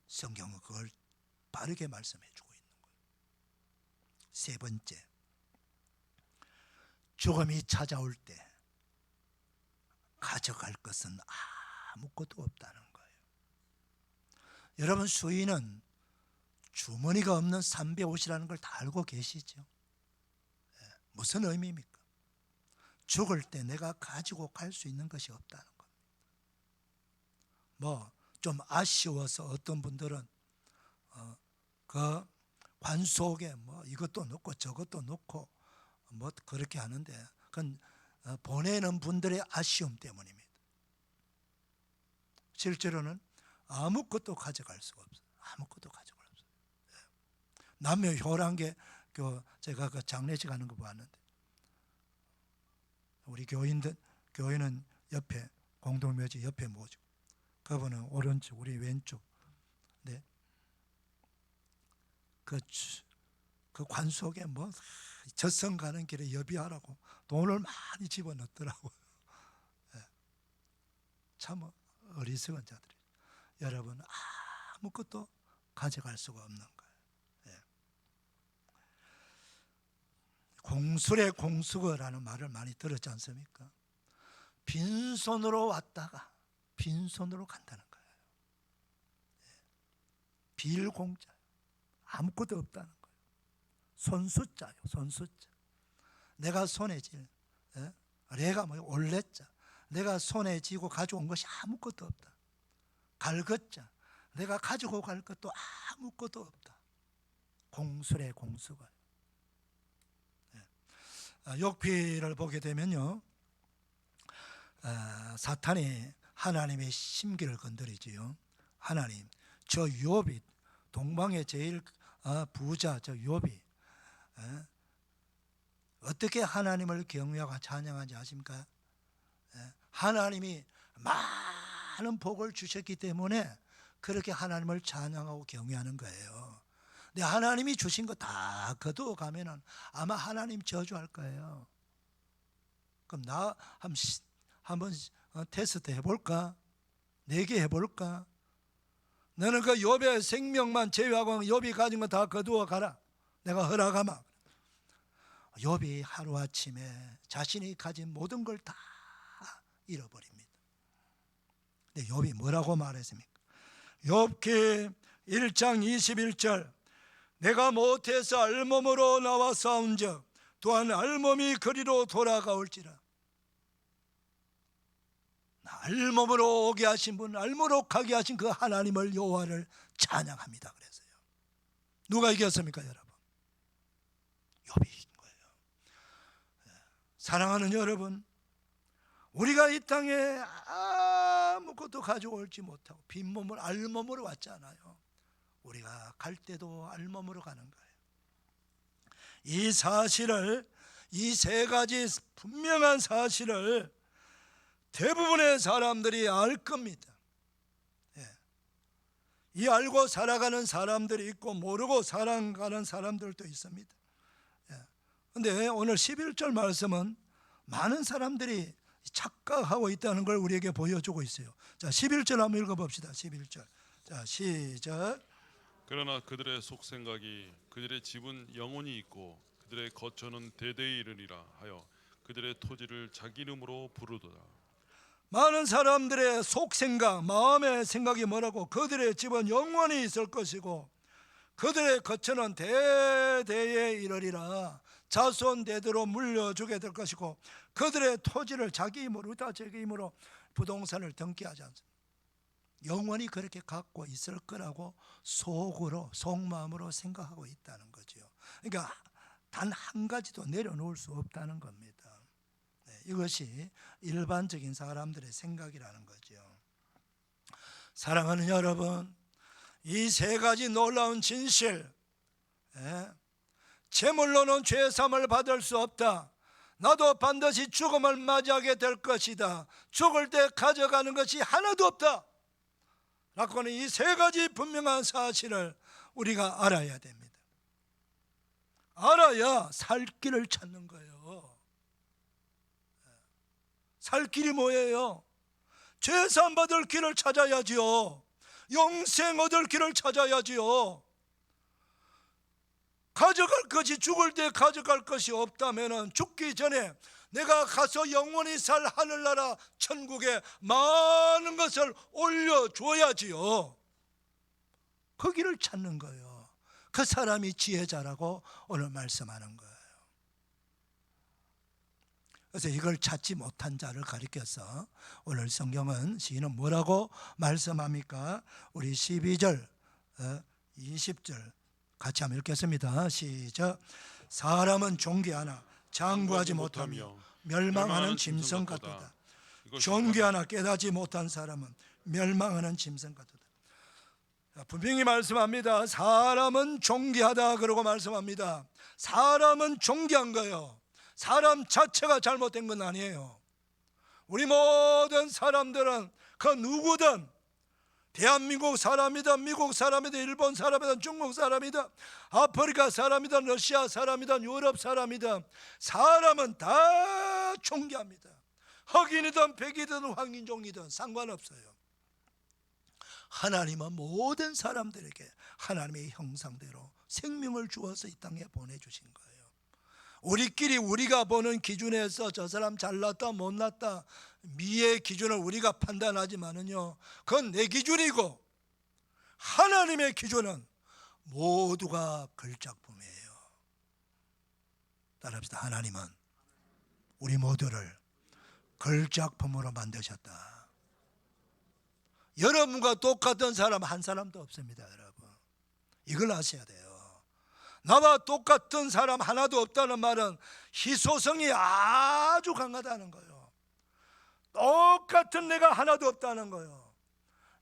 성경은 그걸 바르게 말씀해 주고 있는 거예요. 세 번째, 죽음이 찾아올 때 가져갈 것은 아무것도 없다는 거예요. 여러분, 수인은 주머니가 없는 삼배옷이라는 걸 다 알고 계시죠? 무슨 의미입니까? 죽을 때 내가 가지고 갈 수 있는 것이 없다는 겁니다. 뭐 좀 아쉬워서 어떤 분들은 그 관 속에 뭐 이것도 넣고 저것도 넣고 뭐 그렇게 하는데, 그건 보내는 분들의 아쉬움 때문입니다. 실제로는 아무것도 가져갈 수가 없어요. 아무것도 가져갈 수 없어요. 남녀 효랑계 제가 그 장례식 하는 거 봤는데, 우리 교인은 옆에 공동묘지 옆에 모시고, 그분은 오른쪽, 우리 왼쪽. 네. 그 관 속에 뭐 젖성 가는 길에 여비하라고 돈을 많이 집어넣더라고요. 참 어리석은 자들이. 여러분, 아무것도 가져갈 수가 없는 거예요. 공술의 공수거라는 말을 많이 들었지 않습니까? 빈손으로 왔다가 빈손으로 간다는 거예요. 빌공자, 아무것도 없다는 거예요. 손수자요, 손수자. 내가 손에 질, 내가 올레자, 내가 손에 쥐고 가져온 것이 아무것도 없다. 갈것자, 내가 가지고 갈 것도 아무것도 없다. 공술의 공수가. 욥기를 보게 되면요, 사탄이 하나님의 심기를 건드리지요. 하나님, 저 욥이, 동방의 제일 부자 저 욥이 어떻게 하나님을 경외하고 찬양하지 아십니까? 하나님이 많은 복을 주셨기 때문에 그렇게 하나님을 찬양하고 경외하는 거예요. 근데 하나님이 주신 거 다 거두어 가면은 아마 하나님 저주할 거예요. 그럼 나 한번 테스트 해볼까? 내게 해볼까? 너는 그 욥의 생명만 제외하고 욥이 가진 거 다 거두어 가라. 내가 허락하마. 욥이 하루아침에 자신이 가진 모든 걸 다 잃어버립니다. 근데 욥이 뭐라고 말했습니까? 욥기 1장 21절, 내가 못해서 알몸으로 나와 싸운즉 또한 알몸이 그리로 돌아가올지라. 알몸으로 오게 하신 분, 알몸으로 가게 하신 그 하나님을, 여호와를 찬양합니다. 그래서요. 누가 이겼습니까, 여러분? 욥이 이긴 거예요. 사랑하는 여러분, 우리가 이 땅에 아무것도 가져올지 못하고 빈몸을 알몸으로 왔잖아요. 우리가 갈 때도 알몸으로 가는 거예요. 이 사실을, 이 세 가지 분명한 사실을 대부분의 사람들이 알 겁니다. 이 알고 살아가는 사람들이 있고 모르고 살아가는 사람들도 있습니다. 그런데 오늘 11절 말씀은 많은 사람들이 착각하고 있다는 걸 우리에게 보여주고 있어요. 자, 11절 한번 읽어봅시다. 11절. 자, 시작. 그러나 그들의 속생각이 그들의 집은 영원히 있고 그들의 거처는 대대에 이르리라 하여 그들의 토지를 자기 이름으로 부르도다. 많은 사람들의 속생각, 마음의 생각이 뭐라고? 그들의 집은 영원히 있을 것이고 그들의 거처는 대대에 이르리라. 자손 대대로 물려주게 될 것이고 그들의 토지를 자기 힘으로, 다 자기 힘으로 부동산을 등기하지 않습니다. 영원히 그렇게 갖고 있을 거라고 속마음으로 생각하고 있다는 거죠. 그러니까 단 한 가지도 내려놓을 수 없다는 겁니다. 이것이 일반적인 사람들의 생각이라는 거죠. 사랑하는 여러분, 이 세 가지 놀라운 진실, 재물로는 죄사함을 받을 수 없다, 나도 반드시 죽음을 맞이하게 될 것이다, 죽을 때 가져가는 것이 하나도 없다 라고는 이 세 가지 분명한 사실을 우리가 알아야 됩니다. 알아야 살 길을 찾는 거예요. 살 길이 뭐예요? 죄사함 받을 길을 찾아야지요. 영생 얻을 길을 찾아야지요. 가져갈 것이, 죽을 때 가져갈 것이 없다면 죽기 전에 내가 가서 영원히 살 하늘나라 천국에 많은 것을 올려줘야지요. 그 길을 찾는 거예요. 그 사람이 지혜자라고 오늘 말씀하는 거예요. 그래서 이걸 찾지 못한 자를 가리켜서 오늘 성경은 시인은 뭐라고 말씀합니까? 우리 12절 20절 같이 한번 읽겠습니다. 시작. 사람은 존귀하나 장구하지 못하며 멸망하는 짐승 같도다. 존귀하나 깨닫지 못한 사람은 멸망하는 짐승 같도다. 분명히 말씀합니다. 사람은 존귀하다 그러고 말씀합니다. 사람은 존귀한 거예요. 사람 자체가 잘못된 건 아니에요. 우리 모든 사람들은 그 누구든, 대한민국 사람이든 미국 사람이든 일본 사람이든 중국 사람이든 아프리카 사람이든 러시아 사람이든 유럽 사람이든 사람은 다 존귀합니다. 흑인이든 백이든 황인종이든 상관없어요. 하나님은 모든 사람들에게 하나님의 형상대로 생명을 주어서 이 땅에 보내주신 거예요. 우리끼리 우리가 보는 기준에서 저 사람 잘났다 못났다 미의 기준을 우리가 판단하지만은요, 그건 내 기준이고 하나님의 기준은 모두가 걸작품이에요. 따라합시다. 하나님은 우리 모두를 걸작품으로 만드셨다. 여러분과 똑같은 사람 한 사람도 없습니다. 여러분, 이걸 아셔야 돼요. 나와 똑같은 사람 하나도 없다는 말은 희소성이 아주 강하다는 거예요. 똑같은 내가 하나도 없다는 거예요.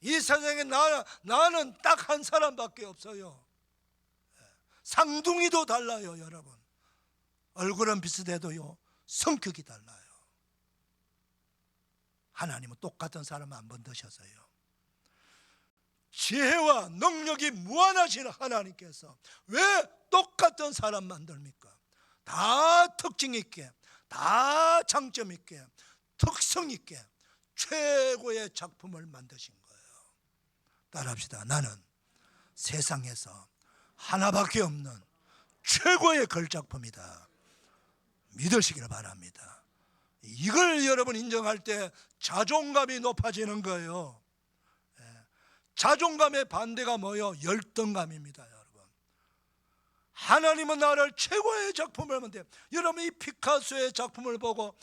이 세상에 나는 딱 한 사람밖에 없어요. 상둥이도 달라요. 여러분, 얼굴은 비슷해도요 성격이 달라요. 하나님은 똑같은 사람 안 만드셨어요. 지혜와 능력이 무한하신 하나님께서 왜 똑같은 사람 만듭니까? 다 특징 있게, 다 장점 있게, 특성 있게 최고의 작품을 만드신 거예요. 따라합시다. 나는 세상에서 하나밖에 없는 최고의 걸작품이다. 믿으시기를 바랍니다. 이걸 여러분 인정할 때 자존감이 높아지는 거예요. 자존감의 반대가 뭐예요? 열등감입니다. 여러분, 하나님은 나를 최고의 작품을 만든, 여러분 이 피카소의 작품을 보고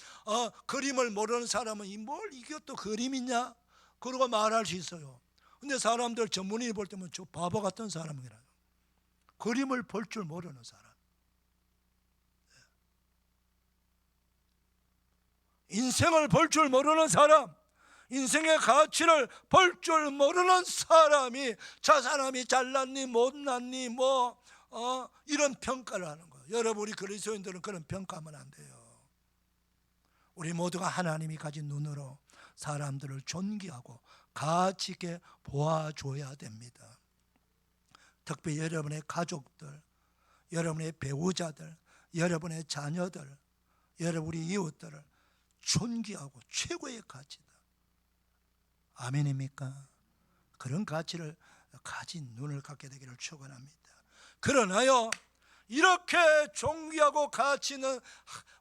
그림을 모르는 사람은 이게 또 그림이냐? 그러고 말할 수 있어요. 근데 사람들 전문인이 볼 때면 저 바보 같은 사람이라요. 그림을 볼 줄 모르는 사람, 인생을 볼 줄 모르는 사람, 인생의 가치를 볼 줄 모르는 사람이 저 사람이 잘났니 못났니 이런 평가를 하는 거예요. 여러분, 우리 그리스도인들은 그런 평가하면 안 돼요. 우리 모두가 하나님이 가진 눈으로 사람들을 존귀하고 가치 있게 보아줘야 됩니다. 특히 여러분의 가족들, 여러분의 배우자들, 여러분의 자녀들, 여러분 우리 이웃들을 존귀하고 최고의 가치다. 아멘입니까? 그런 가치를 가진 눈을 갖게 되기를 축원합니다. 그러나요, 이렇게 존귀하고 가치 있는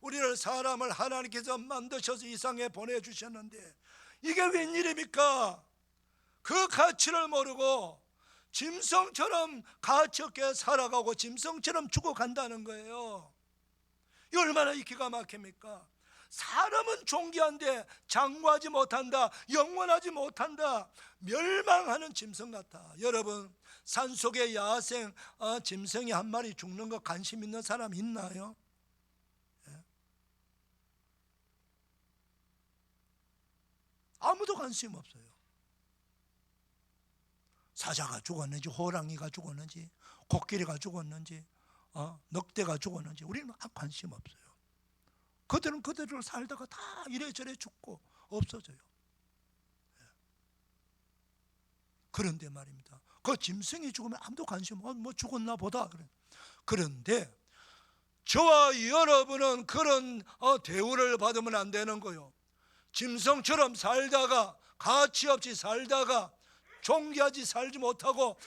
우리를 사람을 하나님께서 만드셔서 이 세상에 보내주셨는데 이게 웬일입니까? 그 가치를 모르고 짐승처럼 가치 없게 살아가고 짐승처럼 죽어간다는 거예요. 이 얼마나 기가 막힙니까? 사람은 존귀한데 장구하지 못한다, 영원하지 못한다, 멸망하는 짐승 같아. 여러분, 산속에 야생 짐승이 한 마리 죽는 거 관심 있는 사람 있나요? 아무도 관심 없어요. 사자가 죽었는지, 호랑이가 죽었는지, 코끼리가 죽었는지, 늑대가 죽었는지 우리는 관심 없어요. 그들은 그들을 살다가 다 이래저래 죽고 없어져요. 그런데 말입니다, 그 짐승이 죽으면 아무도 관심 없어. 뭐 죽었나 보다. 그런데 저와 여러분은 그런 대우를 받으면 안 되는 거예요. 짐승처럼 살다가, 가치 없이 살다가, 존귀하지 살지 못하고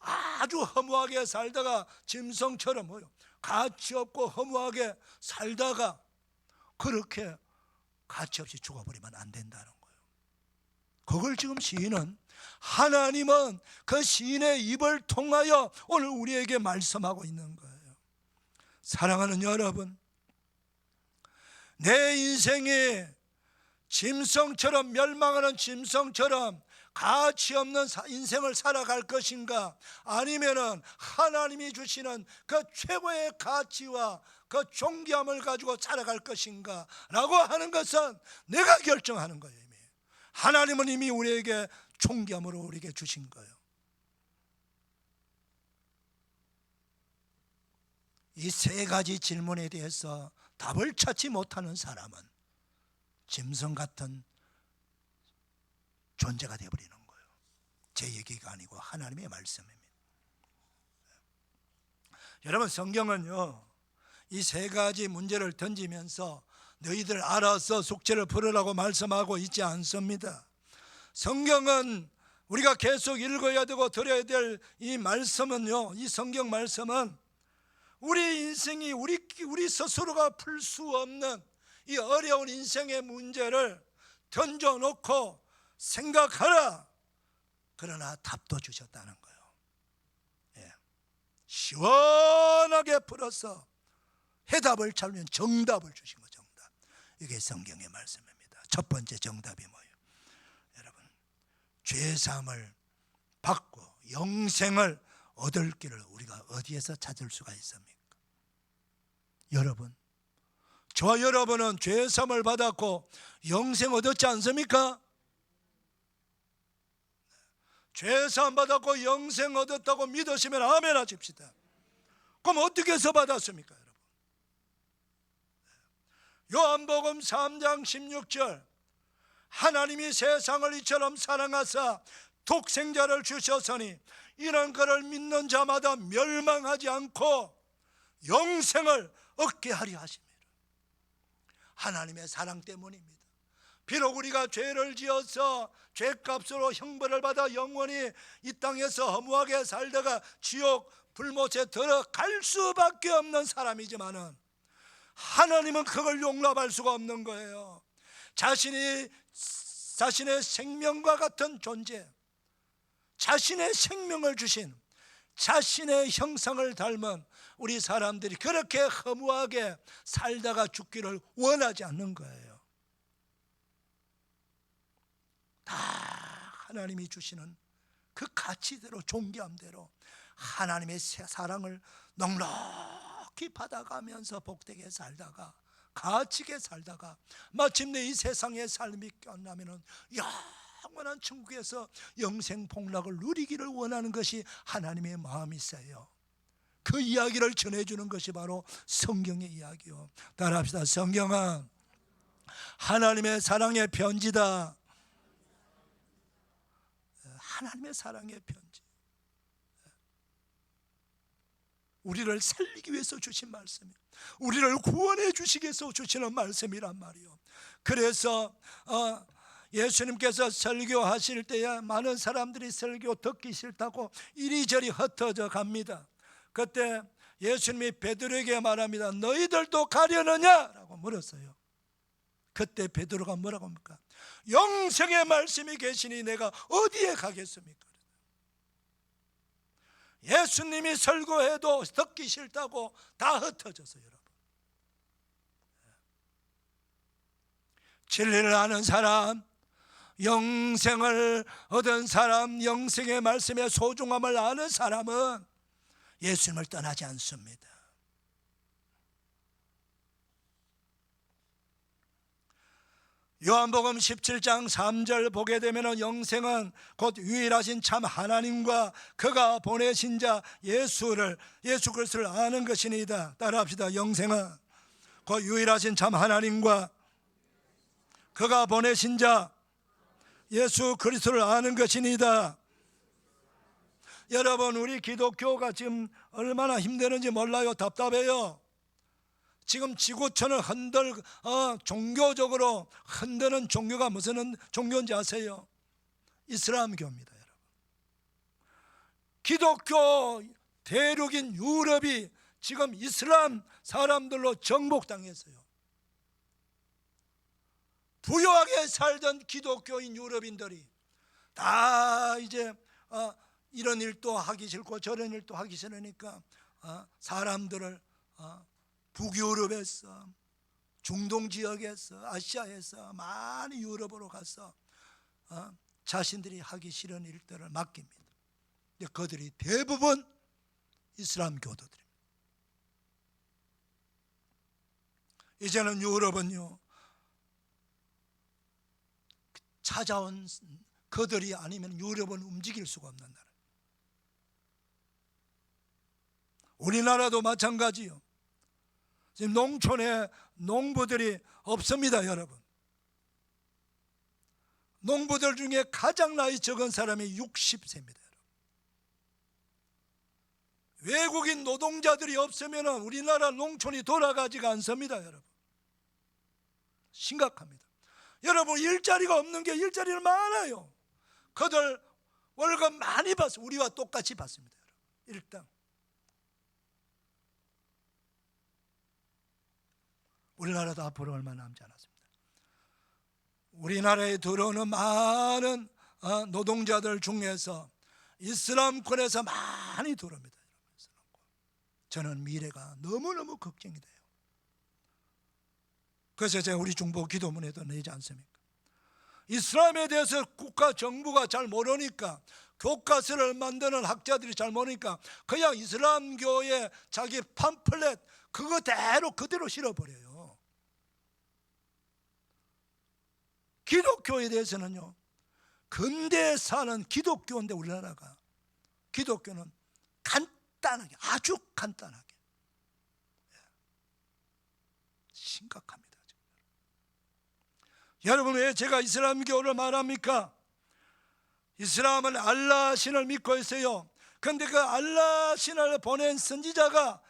아주 허무하게 살다가, 짐승처럼 가치 없고 허무하게 살다가 그렇게 가치 없이 죽어버리면 안 된다는 거예요. 그걸 지금 시인은, 하나님은 그 시인의 입을 통하여 오늘 우리에게 말씀하고 있는 거예요. 사랑하는 여러분, 내 인생이 짐승처럼, 멸망하는 짐승처럼 가치 없는 인생을 살아갈 것인가, 아니면은 하나님이 주시는 그 최고의 가치와 그 존귀함을 가지고 살아갈 것인가 라고 하는 것은 내가 결정하는 거예요. 하나님은 이미 우리에게 존귀함으로 우리에게 주신 거예요. 이 세 가지 질문에 대해서 답을 찾지 못하는 사람은 짐승 같은 존재가 되어버리는 거예요. 제 얘기가 아니고 하나님의 말씀입니다. 여러분, 성경은요, 이 세 가지 문제를 던지면서 너희들 알아서 숙제를 풀으라고 말씀하고 있지 않습니다. 성경은 우리가 계속 읽어야 되고 들어야 될 이 말씀은요, 이 성경 말씀은 우리 인생이 우리 스스로가 풀 수 없는 이 어려운 인생의 문제를 던져놓고 생각하라. 그러나 답도 주셨다는 거예요. 시원하게 풀어서 해답을 찾으면 정답을 주신 거예요. 정답. 이게 성경의 말씀입니다. 첫 번째 정답이 뭐예요? 여러분, 죄사함을 받고 영생을 얻을 길을 우리가 어디에서 찾을 수가 있습니까? 여러분, 저와 여러분은 죄사함을 받았고 영생 얻었지 않습니까? 죄사함 받았고 영생 얻었다고 믿으시면 아멘 하십시다. 그럼 어떻게 해서 받았습니까, 여러분? 요한복음 3장 16절, 하나님이 세상을 이처럼 사랑하사 독생자를 주셨으니 이런 그를 믿는 자마다 멸망하지 않고 영생을 얻게 하려 하십니다. 하나님의 사랑 때문입니다. 비록 우리가 죄를 지어서 죄값으로 형벌을 받아 영원히 이 땅에서 허무하게 살다가 지옥 불못에 들어갈 수밖에 없는 사람이지만은 하나님은 그걸 용납할 수가 없는 거예요. 자신의 생명과 같은 존재, 자신의 생명을 주신, 자신의 형상을 닮은 우리 사람들이 그렇게 허무하게 살다가 죽기를 원하지 않는 거예요. 다 하나님이 주시는 그 가치대로, 존귀함대로 하나님의 사랑을 넉넉히 받아가면서 복되게 살다가, 가치 있게 살다가 마침내 이 세상의 삶이 끝나면은 영원한 천국에서 영생 복락을 누리기를 원하는 것이 하나님의 마음이세요. 그 이야기를 전해주는 것이 바로 성경의 이야기요. 따라합시다. 성경은 하나님의 사랑의 편지다. 하나님의 사랑의 편지. 우리를 살리기 위해서 주신 말씀이에요. 우리를 구원해 주시기 위해서 주시는 말씀이란 말이에요. 그래서 예수님께서 설교하실 때에 많은 사람들이 설교 듣기 싫다고 이리저리 흩어져 갑니다. 그때 예수님이 베드로에게 말합니다. 너희들도 가려느냐? 라고 물었어요. 그때 베드로가 뭐라고 합니까? 영생의 말씀이 계시니 내가 어디에 가겠습니까? 예수님이 설교해도 듣기 싫다고 다 흩어져서, 여러분, 진리를 아는 사람, 영생을 얻은 사람, 영생의 말씀의 소중함을 아는 사람은 예수님을 떠나지 않습니다. 요한복음 17장 3절 보게 되면 영생은 곧 유일하신 참 하나님과 그가 보내신 자 예수 그리스도를 아는 것이니이다. 따라합시다. 영생은 곧 유일하신 참 하나님과 그가 보내신 자 예수 그리스도를 아는 것이니이다. 여러분, 우리 기독교가 지금 얼마나 힘드는지 몰라요. 답답해요. 지금 지구촌을 종교적으로 흔드는 종교가 무슨 종교인지 아세요? 이슬람교입니다. 여러분, 기독교 대륙인 유럽이 지금 이슬람 사람들로 정복당했어요. 부유하게 살던 기독교인 유럽인들이 다 이제 이런 일도 하기 싫고 저런 일도 하기 싫으니까 사람들을 북유럽에서, 중동 지역에서, 아시아에서 많이 유럽으로 가서 자신들이 하기 싫은 일들을 맡깁니다. 근데 그들이 대부분 이슬람 교도들입니다. 이제는 유럽은요, 찾아온 그들이 아니면 유럽은 움직일 수가 없는 나라. 우리나라도 마찬가지요. 지금 농촌에 농부들이 없습니다. 여러분, 농부들 중에 가장 나이 적은 사람이 60세입니다. 외국인 노동자들이 없으면 우리나라 농촌이 돌아가지가 않습니다. 여러분, 심각합니다. 여러분, 일자리가 없는 게 일자리는 많아요. 그들 월급 많이 받습니다. 우리와 똑같이 받습니다. 일당. 우리나라도 앞으로 얼마 남지 않았습니다. 우리나라에 들어오는 많은 노동자들 중에서 이슬람권에서 많이 들어옵니다. 저는 미래가 너무너무 걱정이 돼요. 그래서 제가 우리 중보 기도문에도 내지 않습니까? 이슬람에 대해서 국가 정부가 잘 모르니까, 교과서를 만드는 학자들이 잘 모르니까 그냥 이슬람교의 자기 팜플렛 그대로 실어버려요. 기독교에 대해서는요, 근대에 사는 기독교인데 우리나라가 기독교는 간단하게, 아주 간단하게, 심각합니다. 여러분, 왜 제가 이슬람교를 말합니까? 이슬람은 알라 신을 믿고 있어요. 그런데 그 알라 신을 보낸 선지자가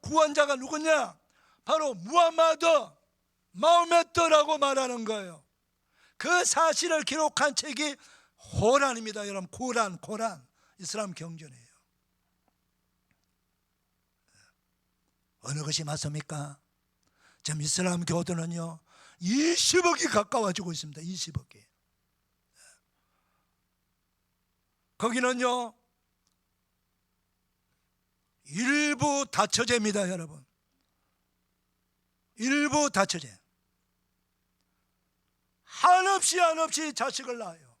구원자가 누구냐? 바로 무함마드, 마호메트라고 말하는 거예요. 그 사실을 기록한 책이 호란입니다. 여러분, 고란, 이슬람 경전이에요. 어느 것이 맞습니까? 지금 이슬람 교도는요 20억이 가까워지고 있습니다. 20억이. 거기는요 일부 다처제입니다. 여러분, 일부 다처제. 한없이 자식을 낳아요.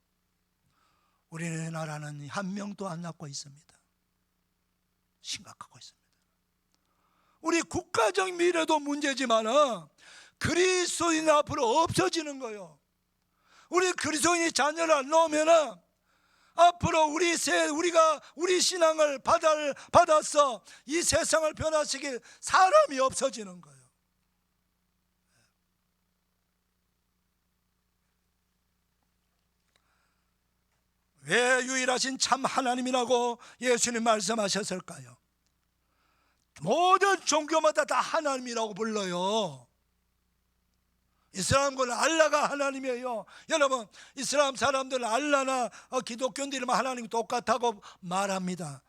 우리나라는 한 명도 안 낳고 있습니다. 심각하고 있습니다. 우리 국가적 미래도 문제지만 그리스도인 앞으로 없어지는 거예요. 우리 그리스도인이 자녀를 안 낳으면 앞으로 우리가 우리 신앙을 받아서 이 세상을 변화시킬 사람이 없어지는 거예요. 왜 유일하신 참 하나님이라고 예수님 말씀하셨을까요? 모든 종교마다 다 하나님이라고 불러요. 이슬람교는 알라가 하나님이에요. 여러분, 이슬람 사람들은 알라나 기독교인들이면 하나님 똑같다고 말합니다.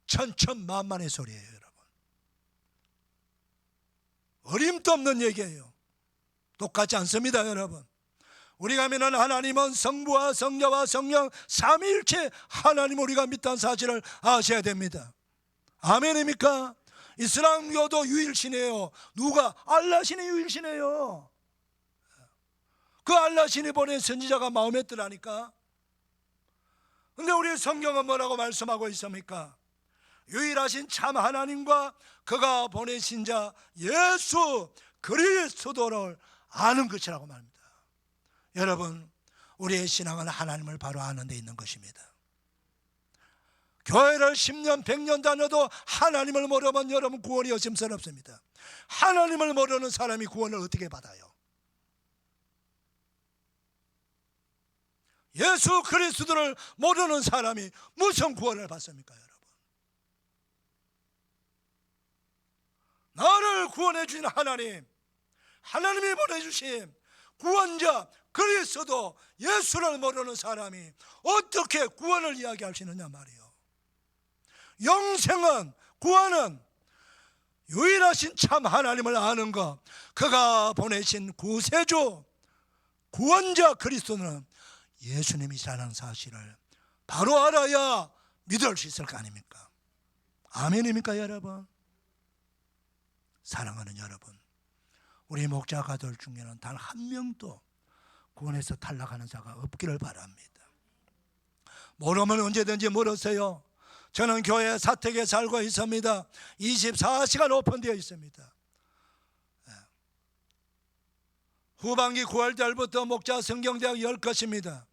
천천만만의 소리예요. 여러분, 어림도 없는 얘기예요. 똑같지 않습니다. 여러분, 우리가 믿는 하나님은 성부와 성자와 성령 삼위일체 하나님 우리가 믿다는 사실을 아셔야 됩니다. 아멘입니까? 이슬람교도 유일신이에요. 누가? 알라신이 유일신이에요. 그 알라신이 보낸 선지자가 마호메트라니까. 근데 우리 성경은 뭐라고 말씀하고 있습니까? 유일하신 참 하나님과 그가 보내신 자 예수 그리스도를 아는 것이라고 말합니다. 여러분, 우리의 신앙은 하나님을 바로 아는 데 있는 것입니다. 교회를 10년 100년 다녀도 하나님을 모르면 여러분 구원이 여심스럽습니다. 하나님을 모르는 사람이 구원을 어떻게 받아요? 예수 그리스도를 모르는 사람이 무슨 구원을 받습니까, 여러분? 나를 구원해 주신 하나님, 하나님이 보내주신 구원자 그리스도 예수를 모르는 사람이 어떻게 구원을 이야기할 수 있느냐 말이에요. 영생은, 구원은 유일하신 참 하나님을 아는 것, 그가 보내신 구세주 구원자 그리스도는 예수님이시라는 사실을 바로 알아야 믿을 수 있을 거 아닙니까? 아멘입니까, 여러분? 사랑하는 여러분, 우리 목자가들 중에는 단 한 명도 구원에서 탈락하는 자가 없기를 바랍니다. 모르면 언제든지 물으세요. 저는 교회 사택에 살고 있습니다. 24시간 오픈되어 있습니다. 후반기 9월달부터 목자 성경대학 열 것입니다.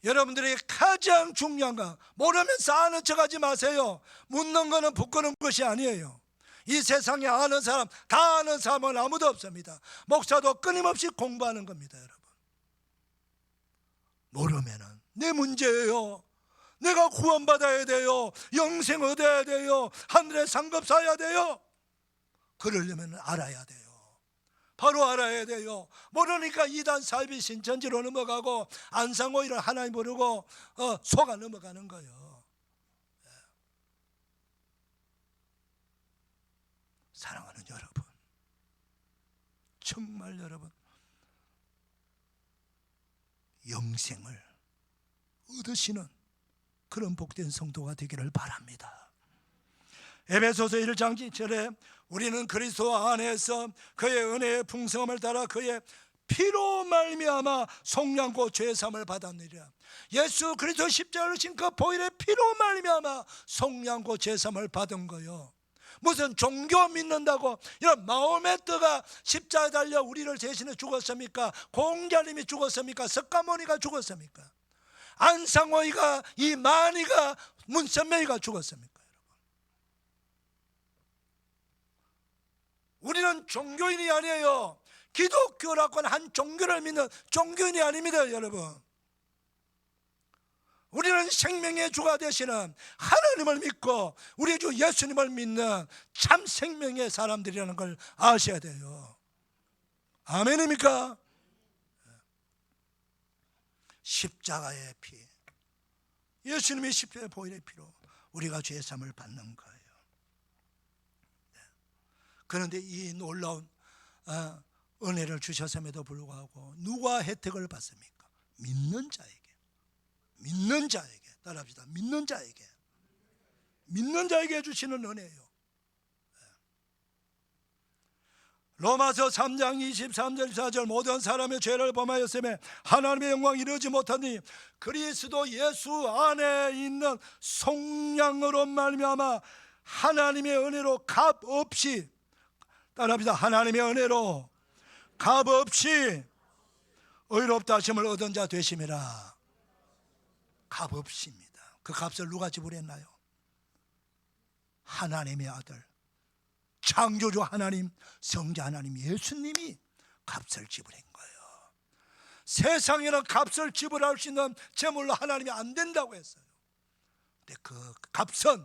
여러분들에게 가장 중요한 거, 모르면서 아는 척하지 마세요. 묻는 거는 부끄러운 것이 아니에요. 이 세상에 아는 사람, 다 아는 사람은 아무도 없습니다. 목사도 끊임없이 공부하는 겁니다, 여러분. 모르면은 내 문제예요. 내가 구원받아야 돼요. 영생 얻어야 돼요. 하늘에 상급 사야 돼요. 그러려면 알아야 돼요. 바로 알아야 돼요. 모르니까 이단 사이비 신천지로 넘어가고 안상오이를 하나님 모르고 속아 넘어가는 거예요. 사랑하는 여러분, 정말 여러분 영생을 얻으시는 그런 복된 성도가 되기를 바랍니다. 에베소서 1장 7절에 우리는 그리스도 안에서 그의 은혜의 풍성함을 따라 그의 피로 말미암아 속량고 죄사함을 받았느니라. 예수 그리스도 십자가를 진 그 보혈의 피로 말미암아 속량고 죄사함을 받은 거요. 무슨 종교 믿는다고 이런 마호메트가 십자가에 달려 우리를 대신해 죽었습니까? 공자님이 죽었습니까? 석가모니가 죽었습니까? 안상호이가, 이 만이가, 문선명이가 죽었습니까? 우리는 종교인이 아니에요. 기독교라고 하는 한 종교를 믿는 종교인이 아닙니다, 여러분. 우리는 생명의 주가 되시는 하나님을 믿고 우리 주 예수님을 믿는 참 생명의 사람들이라는 걸 아셔야 돼요. 아멘입니까? 십자가의 피, 예수님의 십자가의 보혈의 피로 우리가 죄 사함을 받는 거예요. 그런데 이 놀라운 은혜를 주셨음에도 불구하고 누가 혜택을 받습니까? 믿는 자에게. 믿는 자에게. 따라합시다. 믿는 자에게. 믿는 자에게 주시는 은혜예요. 로마서 3장 23절 24절 모든 사람의 죄를 범하였으며 하나님의 영광 이루지 못하니 그리스도 예수 안에 있는 속량으로 말미암아 하나님의 은혜로 값없이, 따라합시다. 하나님의 은혜로 값없이 의롭다 하심을 얻은 자 되심이라. 값없이입니다. 그 값을 누가 지불했나요? 하나님의 아들, 창조주 하나님, 성자 하나님 예수님이 값을 지불한 거예요. 세상에는 값을 지불할 수 있는 제물로 하나님이 안 된다고 했어요. 근데 그 값은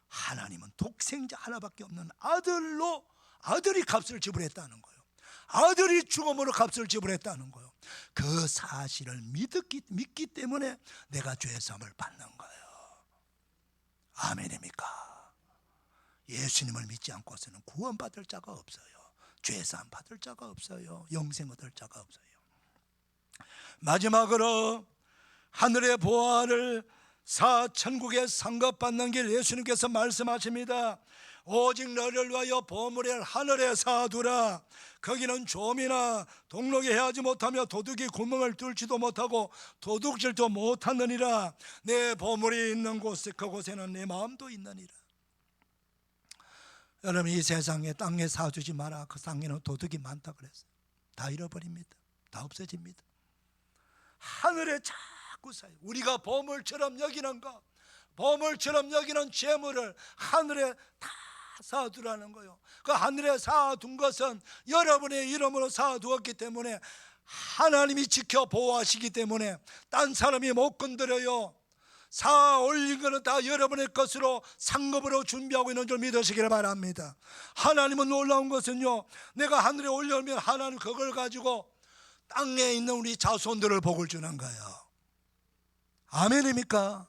하나님은 독생자 하나밖에 없는 아들로, 아들이 값을 지불했다는 거예요. 아들이 죽음으로 값을 지불했다는 거예요. 그 사실을 믿기 때문에 내가 죄사함을 받는 거예요. 아멘입니까? 예수님을 믿지 않고서는 구원받을 자가 없어요. 죄사함 받을 자가 없어요. 영생 얻을 자가 없어요. 마지막으로 하늘의 보화를 천국에 상급받는 길 예수님께서 말씀하십니다. 오직 너를 위하여 보물을 하늘에 쌓아두라. 거기는 좀이나 동록이 해하지 못하며 도둑이 구멍을 뚫지도 못하고 도둑질도 못하느니라. 내 보물이 있는 곳에 그곳에는 내 마음도 있느니라. 여러분, 이 세상에 땅에 쌓아주지 마라. 그 땅에는 도둑이 많다 그랬어요. 다 잃어버립니다. 다 없어집니다. 하늘에 자꾸 쌓여. 우리가 보물처럼 여기는 것, 보물처럼 여기는 재물을 하늘에 다 쌓아두라는 거예요. 그 하늘에 쌓아둔 것은 여러분의 이름으로 쌓아두었기 때문에 하나님이 지켜 보호하시기 때문에 딴 사람이 못 건드려요. 쌓아 올린 것은 다 여러분의 것으로 상급으로 준비하고 있는 줄 믿으시기를 바랍니다. 하나님은 놀라운 것은요, 내가 하늘에 올려오면 하나님 그걸 가지고 땅에 있는 우리 자손들을 복을 주는 거예요. 아멘입니까?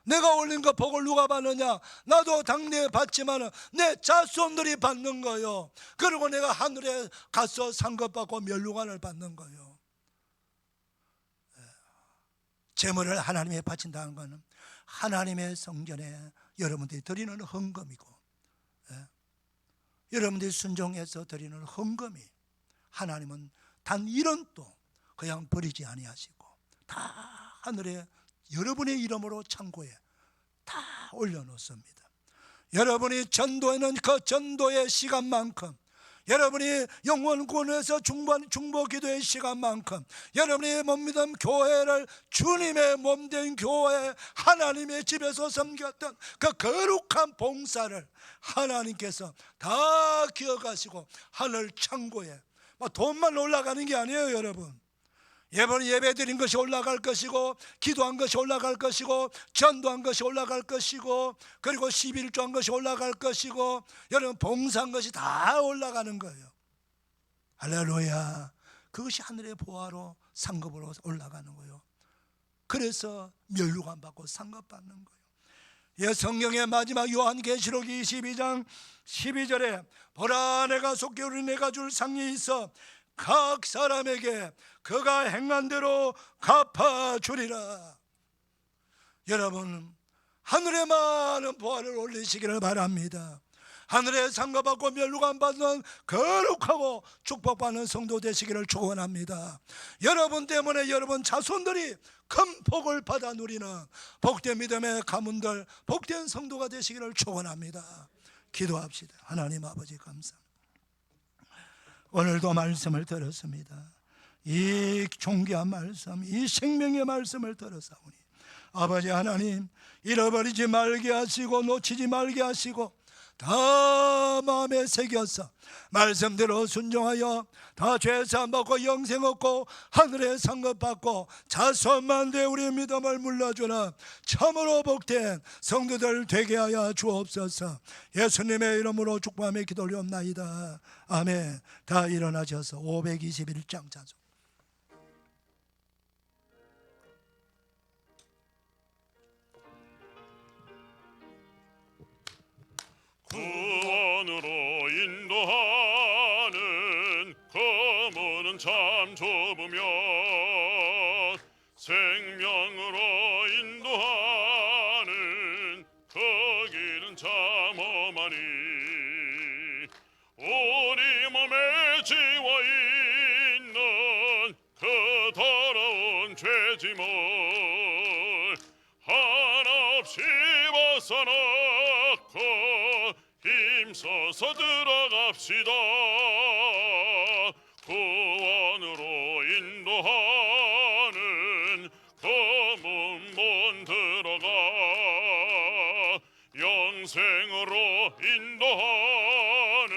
내가 올린 거 복을 누가 받느냐? 나도 당내에 받지만 내 자손들이 받는 거예요. 그리고 내가 하늘에 가서 상급받고 멸류관을 받는 거예요. 재물을 하나님에 바친다는 것은 하나님의 성전에 여러분들이 드리는 헌금이고, 여러분들이 순종해서 드리는 헌금이 하나님은 단 1원도 그냥 버리지 아니하시고 다 하늘에 여러분의 이름으로 창고에 다 올려놓습니다. 여러분이 전도에는 그 전도의 시간만큼, 여러분이 영원군에서 중보 기도의 시간만큼, 여러분이 못 믿은 교회를 주님의 몸된 교회, 하나님의 집에서 섬겼던 그 거룩한 봉사를 하나님께서 다 기억하시고 하늘 창고에, 돈만 올라가는 게 아니에요. 여러분, 예배 드린 것이 올라갈 것이고, 기도한 것이 올라갈 것이고, 전도한 것이 올라갈 것이고, 그리고 11조한 것이 올라갈 것이고, 여러분 봉사한 것이 다 올라가는 거예요. 할렐루야. 그것이 하늘의 보화로 상급으로 올라가는 거예요. 그래서 멸류관 받고 상급 받는 거예요. 성경의 마지막 요한계시록 22장 12절에 보라, 내가 속히 우리 내가 줄 상이 있어 각 사람에게 그가 행한 대로 갚아주리라. 여러분, 하늘에 많은 보화를 올리시기를 바랍니다. 하늘에 상급받고 멸류관 받는 거룩하고 축복받는 성도 되시기를 축원합니다. 여러분 때문에 여러분 자손들이 큰 복을 받아 누리는 복된 믿음의 가문들, 복된 성도가 되시기를 축원합니다. 기도합시다. 하나님 아버지 감사합니다. 오늘도 말씀을 들었습니다. 이 존귀한 말씀, 이 생명의 말씀을 들었사오니 아버지 하나님, 잃어버리지 말게 하시고 놓치지 말게 하시고 다 마음에 새겨서 말씀대로 순종하여 다 죄사함 받고 영생 얻고 하늘의 상급 받고 자손만 돼 우리의 믿음을 물러주는 참으로 복된 성도들 되게 하여 주옵소서. 예수님의 이름으로 축복하며 기도 올리옵나이다. 아멘. 다 일어나셔서 521장 찬송. 구원으로 인도하는 그 문은 참 좁으며 생명으로 인도하는 그 길은 참 험하니 우리 몸에 지워 있는 그 더러운 죄짐을 한없이 벗어놓고 힘써서 들어갑시다. 구원으로 인도하는 그 문문 들어가 영생으로 인도하는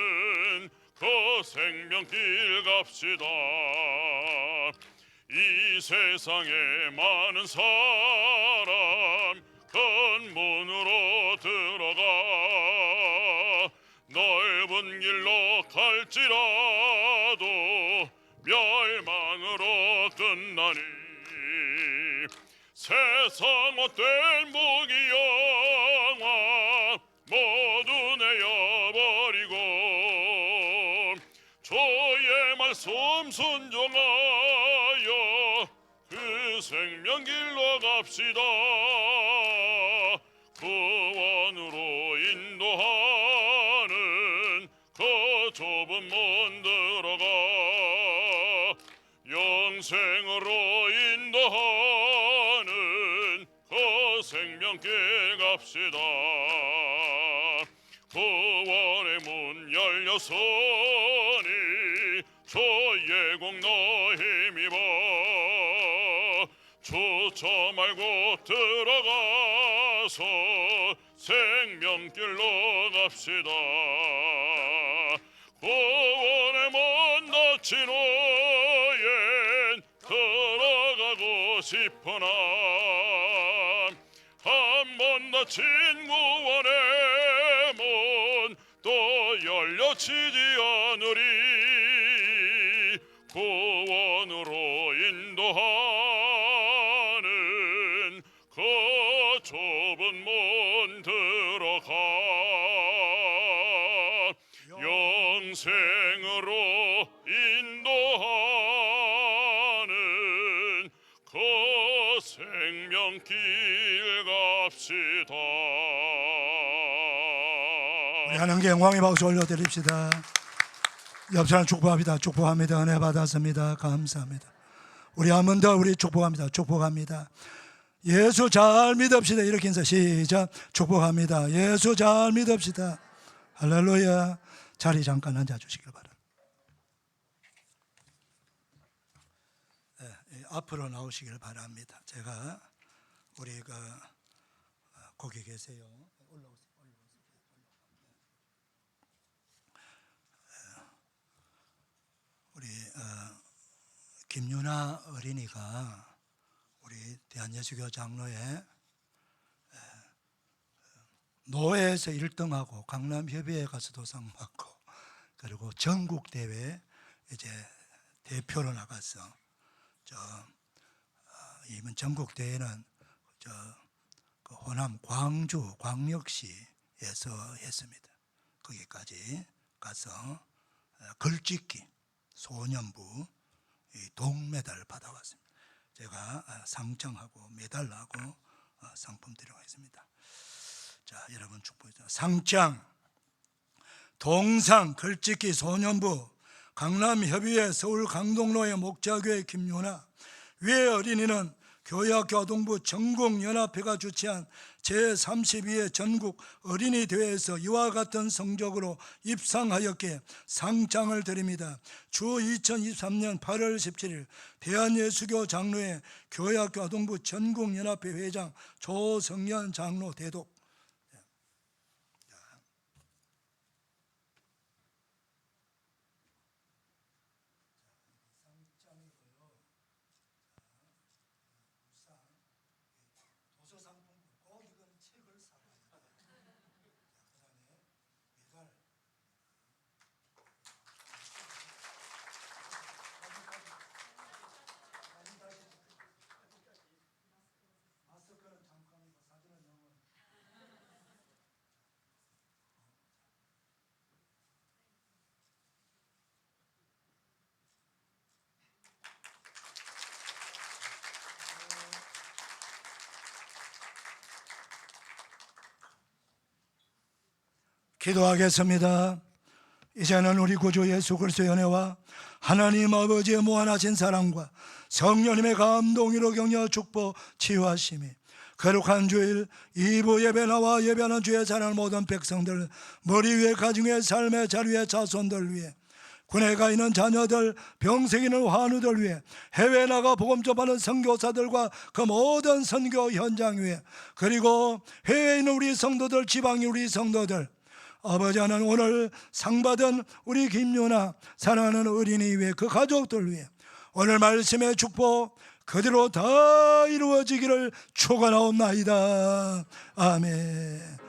그 생명길 갑시다. 이 세상에 많은 사람 큰 문으로 들어가 넓은 길로 갈지라도 멸망으로 끝나니 세상 헛된 무기영화 모두 내어버리고 주의 말씀 순종하여 그 생명길로 갑시다. 구원으로 인도하 그 좁은 문 들어가 영생으로 인도하는 그 생명길 갑시다. 구원의 문 열렸으니 주의 공로 힘입어 주저 말고 들어가서 생명길로 갑시다. 구원의 문 닫힌 후엔 들어가고 싶으나 한 번 닫힌 구원의 문 또 열려지지 않으리. 구원으로 인도하는 그 좁은 문 들어가 영생으로 인도하는 그 생명길 갑시다. 우리 하나님께 영광의 박수 올려드립시다. 옆 사람 축복합니다. 축복합니다. 은혜 받았습니다. 감사합니다. 우리 한 번 더 우리 축복합니다. 축복합니다. 예수 잘 믿읍시다. 이렇게 인사 시작. 축복합니다. 예수 잘 믿읍시다. 할렐루야. 자리 잠깐 앉아주시길 바랍니다. 네, 앞으로 나오시길 바랍니다. 제가 우리 거기 계세요. 올라오세요. 우리 김유나 어린이가 우리 대한예수교 장로회 노회에서 1등하고 강남협의회 가서도 상 받고 그리고 전국 대회 이제 대표로 나가서 이번 전국 대회는 그 호남 광주 광역시에서 했습니다. 거기까지 가서 걸찍기 소년부 동메달 받아왔습니다. 제가 상장하고 메달하고 상품 드리겠습니다. 자, 여러분 축복해 주세요. 상장, 동상, 걸찍기 소년부, 강남협의회 서울 강동로의 목자교회 김유나, 위의 어린이는 교회학교아동부 전국연합회가 주최한 제32회 전국 어린이 대회에서 이와 같은 성적으로 입상하였기에 상장을 드립니다. 주 2023년 8월 17일 대한예수교 장로회 교회학교아동부 전국연합회 회장 조성현 장로 대독. 기도하겠습니다. 이제는 우리 구주 예수 그리스도의 은혜와 하나님 아버지의 무한하신 사랑과 성령님의 감동으로 격려 축복 치유하심이 거룩한 주일 2부 예배 나와 예배하는 주의 사랑하는 모든 백성들, 머리 위에 가정의 삶의 자리의 자손들 위해, 군에 가 있는 자녀들, 병생에 있는 환우들 위해, 해외에 나가 복음 전하는 선교사들과 그 모든 선교 현장 위에, 그리고 해외에 있는 우리 성도들, 지방의 우리 성도들, 아버지 하나님 오늘 상 받은 우리 김유나 사랑하는 어린이 위해 그 가족들 위해 오늘 말씀의 축복 그대로 다 이루어지기를 축원하옵나이다. 아멘.